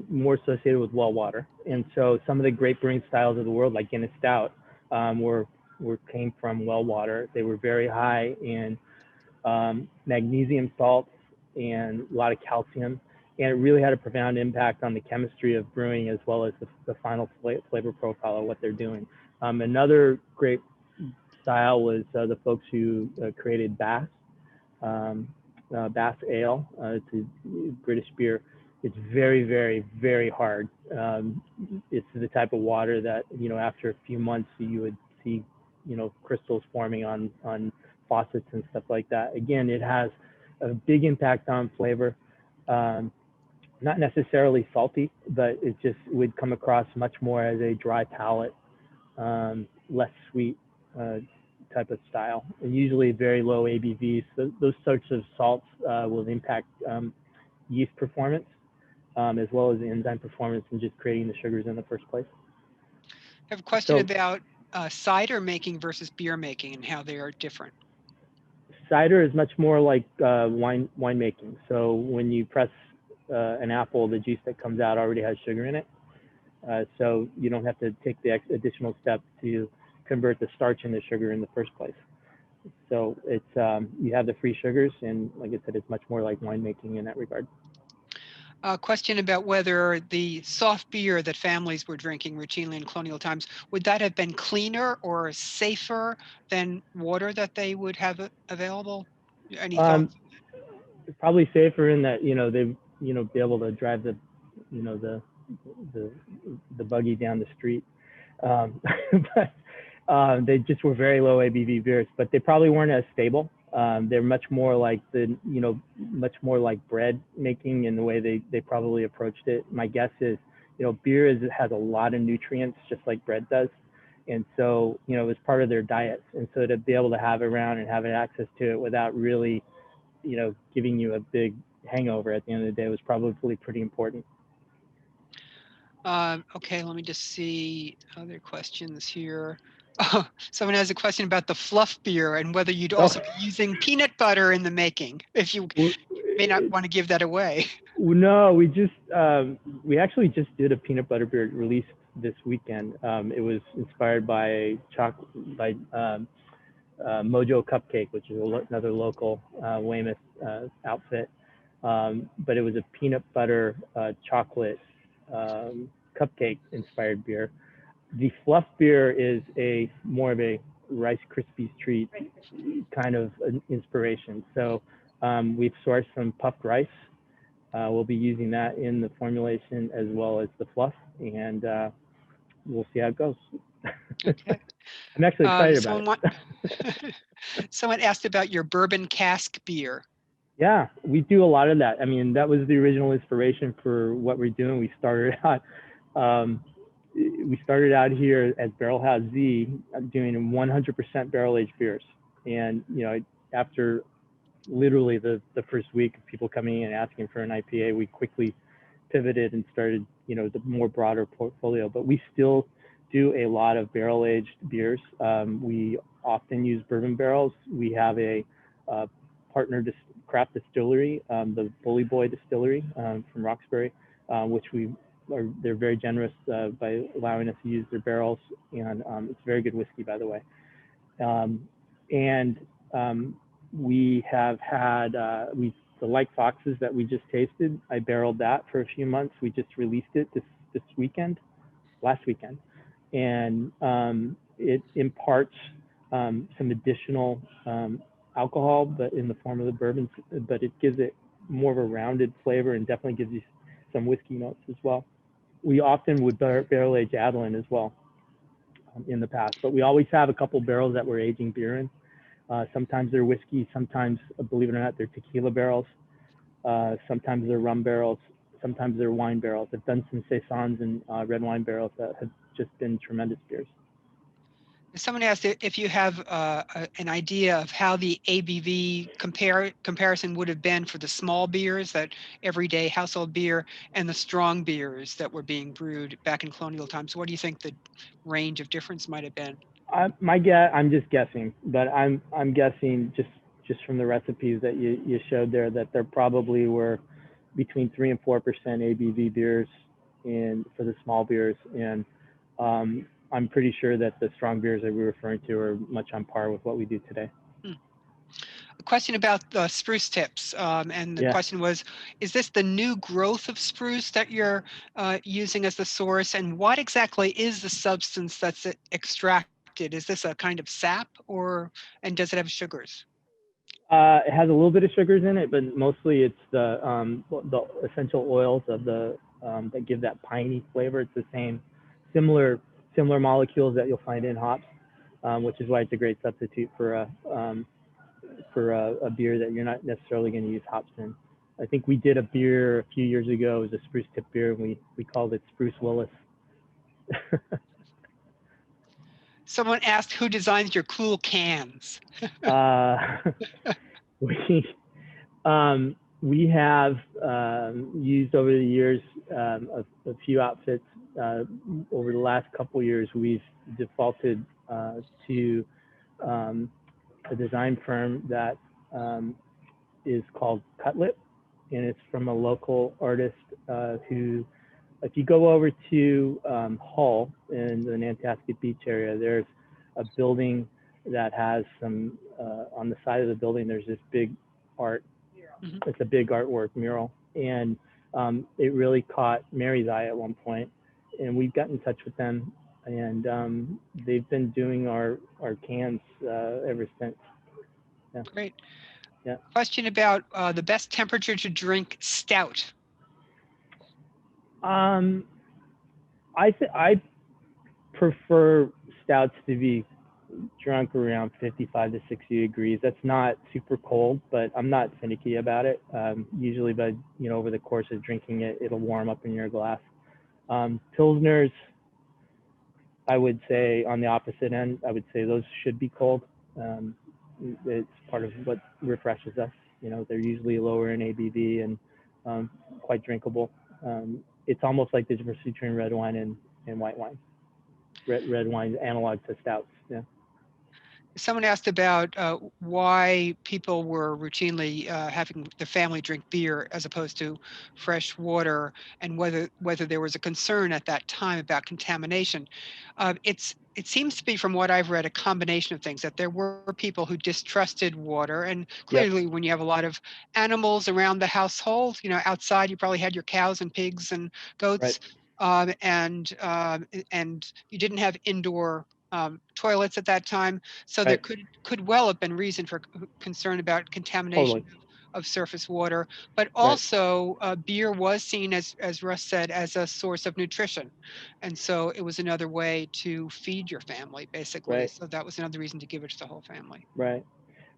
more associated with well water, and so some of the great brewing styles of the world, like Guinness Stout, came from well water. They were very high in magnesium salts and a lot of calcium, and it really had a profound impact on the chemistry of brewing as well as the final flavor profile of what they're doing. Another great style was the folks who created Bass. Bass Ale. It's a British beer. It's very, very, very hard. It's the type of water that, after a few months you would see, crystals forming on faucets and stuff like that. Again, it has a big impact on flavor. Not necessarily salty, but it just would come across much more as a dry palate, less sweet type of style, and usually very low ABVs. So those sorts of salts will impact yeast performance as well as enzyme performance and just creating the sugars in the first place. I have a question about cider making versus beer making and how they are different. Cider is much more like wine making. So when you press an apple, the juice that comes out already has sugar in it. So you don't have to take the additional step to convert the starch into sugar in the first place. So it's you have the free sugars, and like I said, it's much more like winemaking in that regard. A question about whether the soft beer that families were drinking routinely in colonial times, would that have been cleaner or safer than water that they would have available? Any thoughts? Probably safer in that they be able to drive the the buggy down the street, but they just were very low ABV beers, but they probably weren't as stable. They're much more like much more like bread making in the way they probably approached it. My guess is, beer has a lot of nutrients just like bread does. And so, it was part of their diets. And so to be able to have it around and have access to it without really, giving you a big hangover at the end of the day was probably pretty important. Okay, let me just see other questions here. Oh, someone has a question about the fluff beer and whether you'd also be using peanut butter in the making, if you may not want to give that away. No, we actually just did a peanut butter beer release this weekend. It was inspired by Mojo Cupcake, which is another local Weymouth outfit. But it was a peanut butter chocolate cupcake inspired beer. The fluff beer is more of a Rice Krispies treat kind of an inspiration. So we've sourced some puffed rice. We'll be using that in the formulation as well as the fluff, and we'll see how it goes. Okay. I'm actually excited about it. Someone asked about your bourbon cask beer. Yeah, we do a lot of that. I mean, that was the original inspiration for what we're doing. We started out here at Barrel House Z doing 100% barrel aged beers, and after literally the first week of people coming in and asking for an IPA, we quickly pivoted and started, the more broader portfolio. But we still do a lot of barrel aged beers. We often use bourbon barrels. We have a partner craft distillery, the Bully Boy Distillery from Roxbury, which they're very generous by allowing us to use their barrels, and it's very good whiskey, by the way. We have had the Like Foxes that we just tasted. I barreled that for a few months. We just released it last weekend, and it imparts some additional alcohol, but in the form of the bourbon. But it gives it more of a rounded flavor and definitely gives you some whiskey notes as well. We often would barrel age Adeline as well in the past, but we always have a couple barrels that we're aging beer in. Sometimes they're whiskey, sometimes, believe it or not, they're tequila barrels. Sometimes they're rum barrels, sometimes they're wine barrels. I've done some saisons and red wine barrels that have just been tremendous beers. Someone asked if you have an idea of how the ABV comparison would have been for the small beers, that everyday household beer, and the strong beers that were being brewed back in colonial times. What do you think the range of difference might have been? I'm just guessing, but I'm guessing just from the recipes that you showed there that there probably were between 3 and 4% ABV beers for the small beers, and I'm pretty sure that the strong beers that we're referring to are much on par with what we do today. A question about the spruce tips, and the question was, is this the new growth of spruce that you're using as the source, and what exactly is the substance that's extracted? Is this a kind of sap, and does it have sugars? It has a little bit of sugars in it, but mostly it's the essential oils of that give that piney flavor. It's the similar molecules that you'll find in hops, which is why it's a great substitute for a beer that you're not necessarily going to use hops in. I think we did a beer a few years ago. It was a spruce tip beer, and we called it Spruce Willis. Someone asked who designs your cool cans. We have used over the years a few outfits. Over the last couple of years, we've defaulted to a design firm that is called Cutlet, and it's from a local artist who, if you go over to Hull in the Nantasket Beach area, there's a building that has some, on the side of the building, there's this big art. Mm-hmm. It's a big artwork mural, and it really caught Mary's eye at one point, and we got in touch with them, and they've been doing our cans ever since. Yeah. Great. Yeah. Question about the best temperature to drink stout. I prefer stouts to be drunk around 55 to 60 degrees. That's not super cold, but I'm not finicky about it. Usually by, over the course of drinking it, it'll warm up in your glass. Pilsners, I would say on the opposite end, I would say those should be cold. It's part of what refreshes us. They're usually lower in ABV and quite drinkable. It's almost like the difference between red wine and white wine. Red wine analog to stouts. Yeah. Someone asked about why people were routinely having the family drink beer as opposed to fresh water, and whether there was a concern at that time about contamination. It seems to be, from what I've read, a combination of things, that there were people who distrusted water, and Yep. clearly when you have a lot of animals around the household, outside you probably had your cows and pigs and Right. goats, and you didn't have indoor toilets at that time, so there Right. could well have been reason for concern about contamination Totally. of surface water. But Right. also, beer was seen, as Russ said, as a source of nutrition, and so it was another way to feed your family, basically. Right. So that was another reason to give it to the whole family. Right.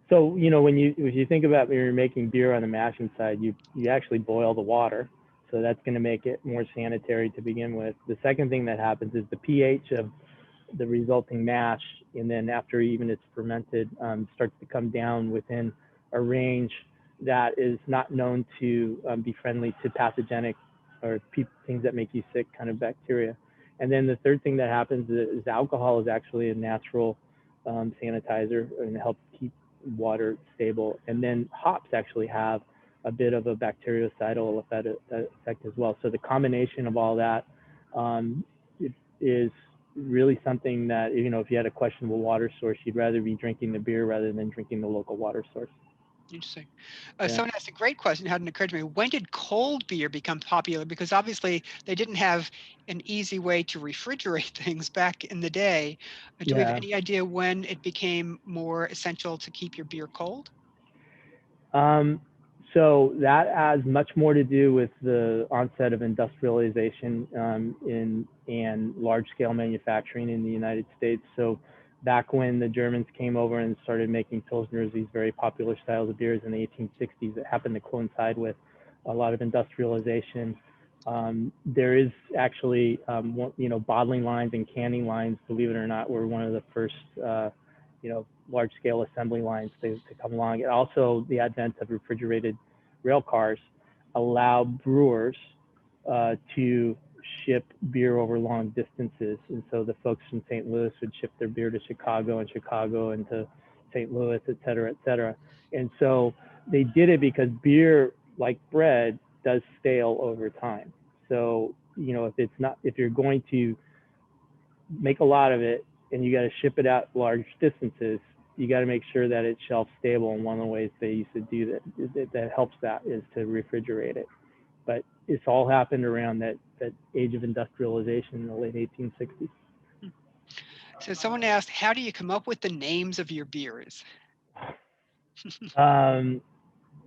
So, when you think about when you're making beer on the mashing side, you actually boil the water. So that's going to make it more sanitary to begin with. The second thing that happens is the pH of the resulting mash, and then after even it's fermented, starts to come down within a range that is not known to be friendly to pathogenic or things that make you sick kind of bacteria. And then the third thing that happens is alcohol is actually a natural sanitizer and helps keep water stable. And then hops actually have a bit of a bactericidal effect as well. So the combination of all that um, is really something that, if you had a questionable water source, you'd rather be drinking the beer rather than drinking the local water source. Interesting. Yeah. Someone asked a great question, hadn't occurred to me. When did cold beer become popular? Because obviously they didn't have an easy way to refrigerate things back in the day. Do we have Yeah. any idea when it became more essential to keep your beer cold? Um, so that has much more to do with the onset of industrialization and large-scale manufacturing in the United States. So back when the Germans came over and started making pilsners, these very popular styles of beers in the 1860s, it happened to coincide with a lot of industrialization. There is actually, bottling lines and canning lines, believe it or not, were one of the first large scale assembly lines to come along. And also the advent of refrigerated rail cars allow brewers to ship beer over long distances. And so the folks from St. Louis would ship their beer to Chicago, and Chicago into St. Louis, et cetera, et cetera. And so they did it because beer, like bread, does stale over time. So, if you're going to make a lot of it and you got to ship it out large distances, you got to make sure that it's shelf stable. And one of the ways they used to do that helps that is to refrigerate it. But it's all happened around that age of industrialization in the late 1860s. So someone asked, how do you come up with the names of your beers?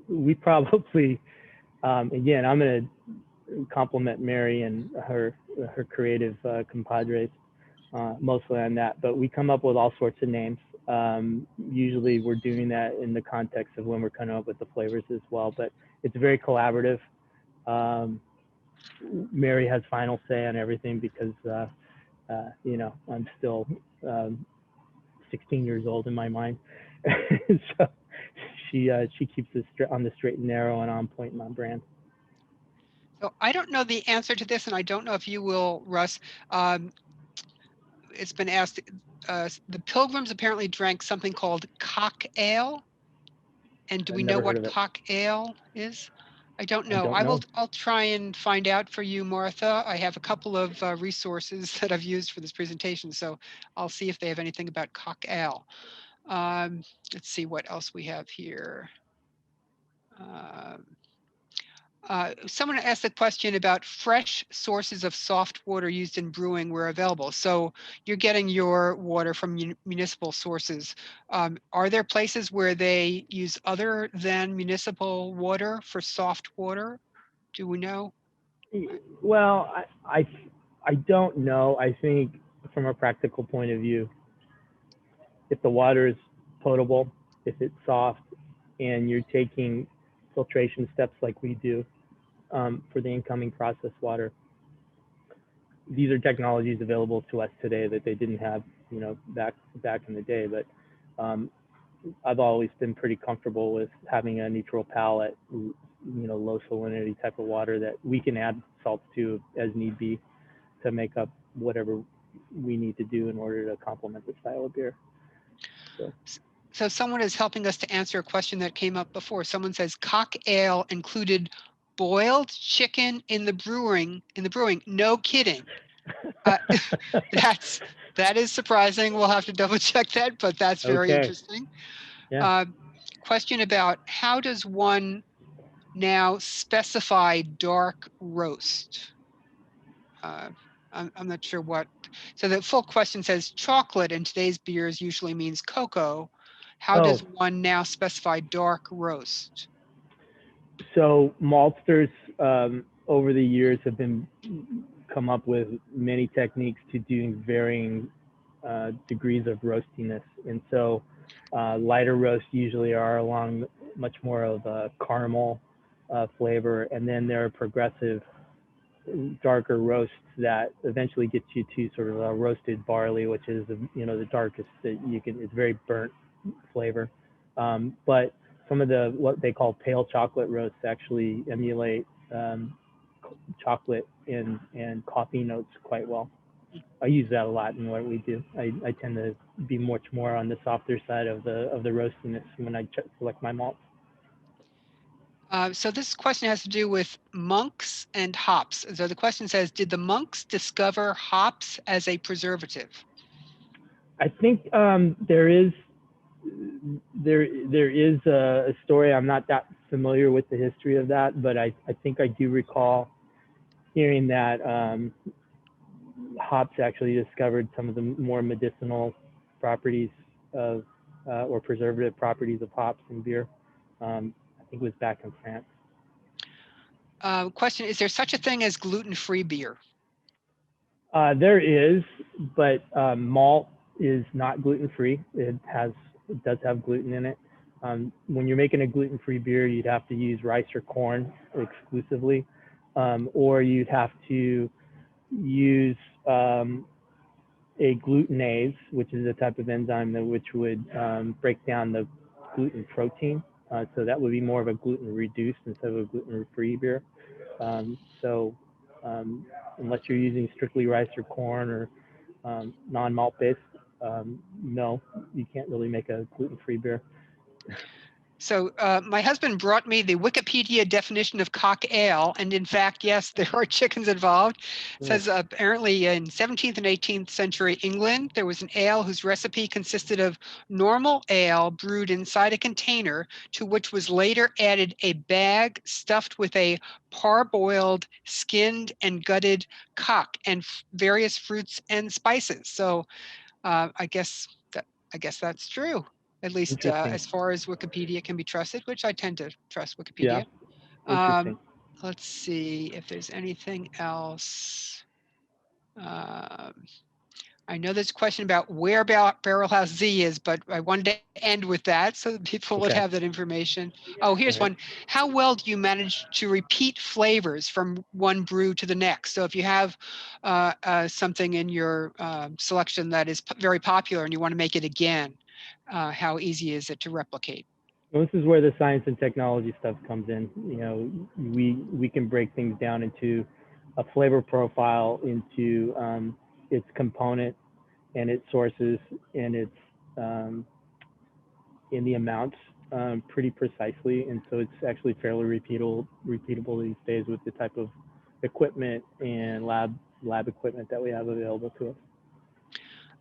We probably, again, I'm going to compliment Mary and her creative compadres mostly on that, but we come up with all sorts of names. Usually we're doing that in the context of when we're coming up with the flavors as well, but it's very collaborative. Mary has final say on everything because, I'm still 16 years old in my mind. So she keeps us on the straight and narrow and on point and on brand. So I don't know the answer to this, and I don't know if you will, Russ. It's been asked, the Pilgrims apparently drank something called cock ale. And do I've we know never heard what of it. cock ale is? I don't I know. don't know. I'll try and find out for you, Martha. I have a couple of resources that I've used for this presentation, so I'll see if they have anything about cock ale. Let's see what else we have here. Um, Someone asked a question about fresh sources of soft water used in brewing where available. So you're getting your water from municipal sources. Are there places where they use other than municipal water for soft water? Do we know? Well, I don't know. I think from a practical point of view, if the water is potable, if it's soft, and you're taking filtration steps like we do for the incoming processed water, these are technologies available to us today that they didn't have, back in the day. But I've always been pretty comfortable with having a neutral palate, low salinity type of water that we can add salts to as need be to make up whatever we need to do in order to complement the style of beer. So someone is helping us to answer a question that came up before. Someone says cock ale included boiled chicken in the brewing. No kidding. That is surprising. We'll have to double check that, but that's very Okay. interesting. Yeah. Question about how does one now specify dark roast? I'm not sure what. So the full question says chocolate in today's beers usually means cocoa. How Oh, does one now specify dark roast? so maltsters over the years have come up with many techniques to doing varying degrees of roastiness, and so lighter roasts usually are along much more of a caramel flavor, and then there are progressive darker roasts that eventually get you to sort of a roasted barley, which is the darkest that you can. It's very burnt flavor, but some of the what they call pale chocolate roasts actually emulate chocolate and coffee notes quite well. I use that a lot in what we do. I tend to be much more on the softer side of the roastiness when I select my malts. So this question has to do with monks and hops. So the question says, did the monks discover hops as a preservative? I think there is a story. I'm not that familiar with the history of that, but I think I do recall hearing that hops actually discovered some of the more medicinal properties of or preservative properties of hops in beer. I think it was back in France. Question, is there such a thing as gluten-free beer? There is, but malt is not gluten-free. It does have gluten in it. When you're making a gluten-free beer, you'd have to use rice or corn exclusively, or you'd have to use a glutenase, which is a type of enzyme which would break down the gluten protein. So that would be more of a gluten-reduced instead of a gluten-free beer. Unless you're using strictly rice or corn or non-malt based, no, you can't really make a gluten-free beer. So my husband brought me the Wikipedia definition of cock ale, and in fact, yes, there are chickens involved. It says apparently in 17th and 18th century England, there was an ale whose recipe consisted of normal ale brewed inside a container to which was later added a bag stuffed with a parboiled, skinned, and gutted cock and various fruits and spices. So I guess that's true. At least as far as Wikipedia can be trusted, which I tend to trust Wikipedia. Yeah, interesting. Let's see if there's anything else. I know there's a question about where Barrel House Z is, but I wanted to end with that so that people would have that information. Oh, here's one. How well do you manage to repeat flavors from one brew to the next? So if you have something in your selection that is very popular and you want to make it again, how easy is it to replicate? Well, this is where the science and technology stuff comes in. You know, we can break things down into a flavor profile, into its component and its sources and its in the amounts pretty precisely, and so it's actually fairly repeatable these days with the type of equipment and lab equipment that we have available to us.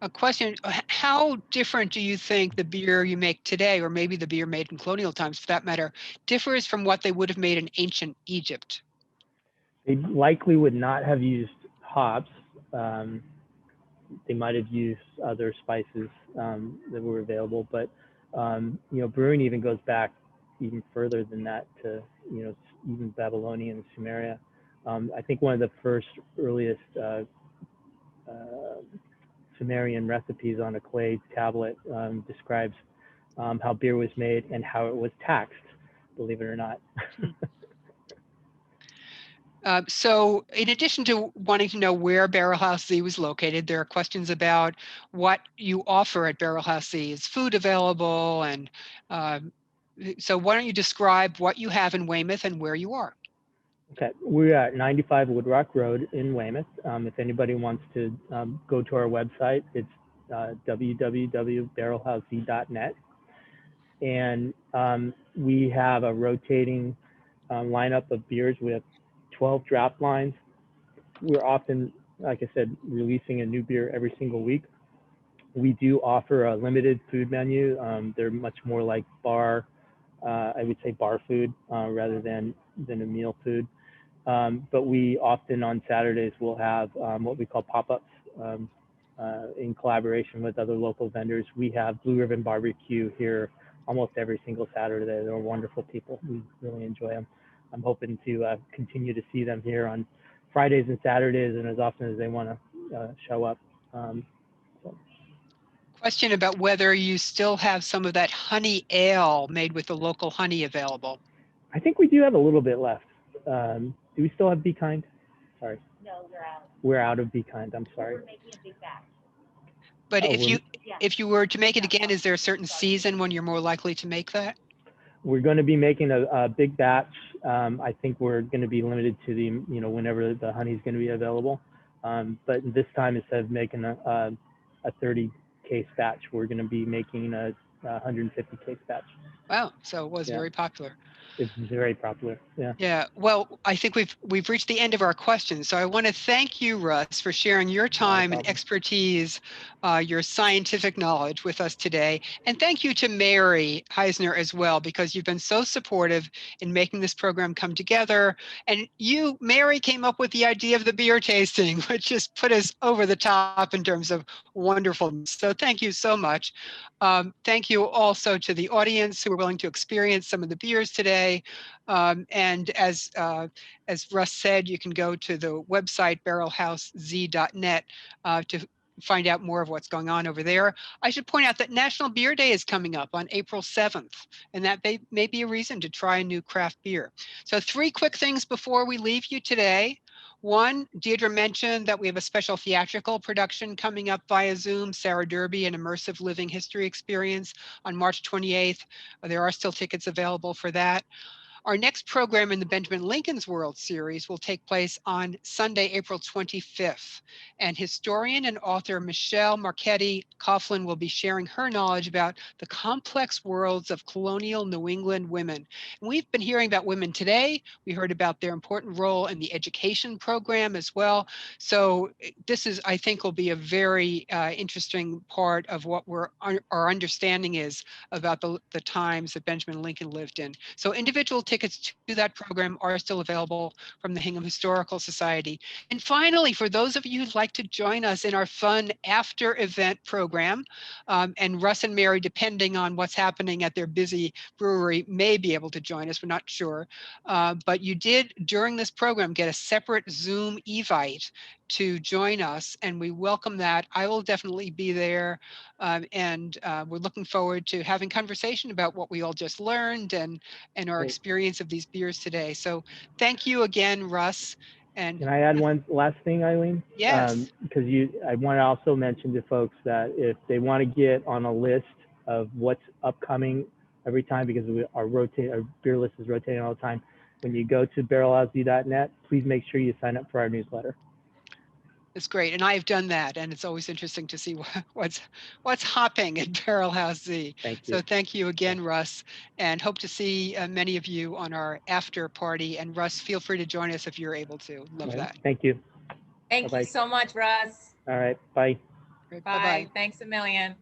A question, how different do you think the beer you make today, or maybe the beer made in colonial times for that matter, differs from what they would have made in ancient Egypt? They likely would not have used hops. They might have used other spices that were available, but you know, brewing even goes back even further than that to, you know, even Babylonian and Sumeria. I think one of the first earliest Sumerian recipes on a clay tablet describes how beer was made and how it was taxed, believe it or not. So in addition to wanting to know where Barrel House Z was located, there are questions about what you offer at Barrel House Z. Is food available? And so why don't you describe what you have in Weymouth and where you are? Okay, we're at 95 Woodrock Road in Weymouth. If anybody wants to go to our website, it's www.barrelhousez.net. And we have a rotating lineup of beers. We have 12 draft lines. We're often, like I said, releasing a new beer every single week. We do offer a limited food menu. They're much more like bar, I would say bar food rather than a meal food. But we often on Saturdays will have what we call pop-ups in collaboration with other local vendors. We have Blue Ribbon Barbecue here almost every single Saturday. They're wonderful people. We really enjoy them. I'm hoping to continue to see them here on Fridays and Saturdays and as often as they want to show up. So. Question about whether you still have some of that honey ale made with the local honey available. I think we do have a little bit left. Do we still have Be Kind? Sorry. No, we're out. We're out of Be Kind. I'm sorry. We're making a big batch. But Oh, if you were to make it again, is there a certain season when you're more likely to make that? We're going to be making a big batch. I think we're going to be limited to the, whenever the honey is going to be available. But this time, instead of making a 30 case batch, we're going to be making a 150 case batch. Wow, so it was very popular. It's very popular. Yeah. Yeah. Well, I think we've reached the end of our questions. So I want to thank you, Russ, for sharing your time and expertise, your scientific knowledge with us today. And thank you to Mary Heissner as well, because you've been so supportive in making this program come together. And you, Mary, came up with the idea of the beer tasting, which just put us over the top in terms of wonderfulness. So thank you so much. Thank you also to the audience who were willing to experience some of the beers today. And as Russ said, you can go to the website barrelhousez.net to find out more of what's going on over there. I should point out that National Beer Day is coming up on April 7th, and that may be a reason to try a new craft beer. So 3 quick things before we leave you today. One, Deirdre mentioned that we have a special theatrical production coming up via Zoom, Sarah Derby, an immersive living history experience on March 28th. There are still tickets available for that. Our next program in the Benjamin Lincoln's World Series will take place on Sunday, April 25th. And historian and author Michelle Marchetti Coughlin will be sharing her knowledge about the complex worlds of colonial New England women. And we've been hearing about women today. We heard about their important role in the education program as well. So this is, I think, will be a very interesting part of what our understanding is about the times that Benjamin Lincoln lived in. So individual tickets to that program are still available from the Hingham Historical Society. And finally, for those of you who'd like to join us in our fun after event program, and Russ and Mary, depending on what's happening at their busy brewery, may be able to join us, we're not sure. But you did, during this program, get a separate Zoom evite to join us, and we welcome that. I will definitely be there, and we're looking forward to having conversation about what we all just learned and our experience of these beers today. So thank you again, Russ. And can I add one last thing, Eileen? Yes. Because I want to also mention to folks that if they want to get on a list of what's upcoming every time, because our beer list is rotating all the time, when you go to barrelhousez.net, please make sure you sign up for our newsletter. It's great, and I've done that, and it's always interesting to see what's hopping at Barrel House Z. Thank you. So thank you again, Russ, and hope to see many of you on our after party. And Russ, feel free to join us if you're able to. Love that. Thank you. Thank you so much, Russ. All right, bye. Great, Bye. bye-bye. Thanks a million.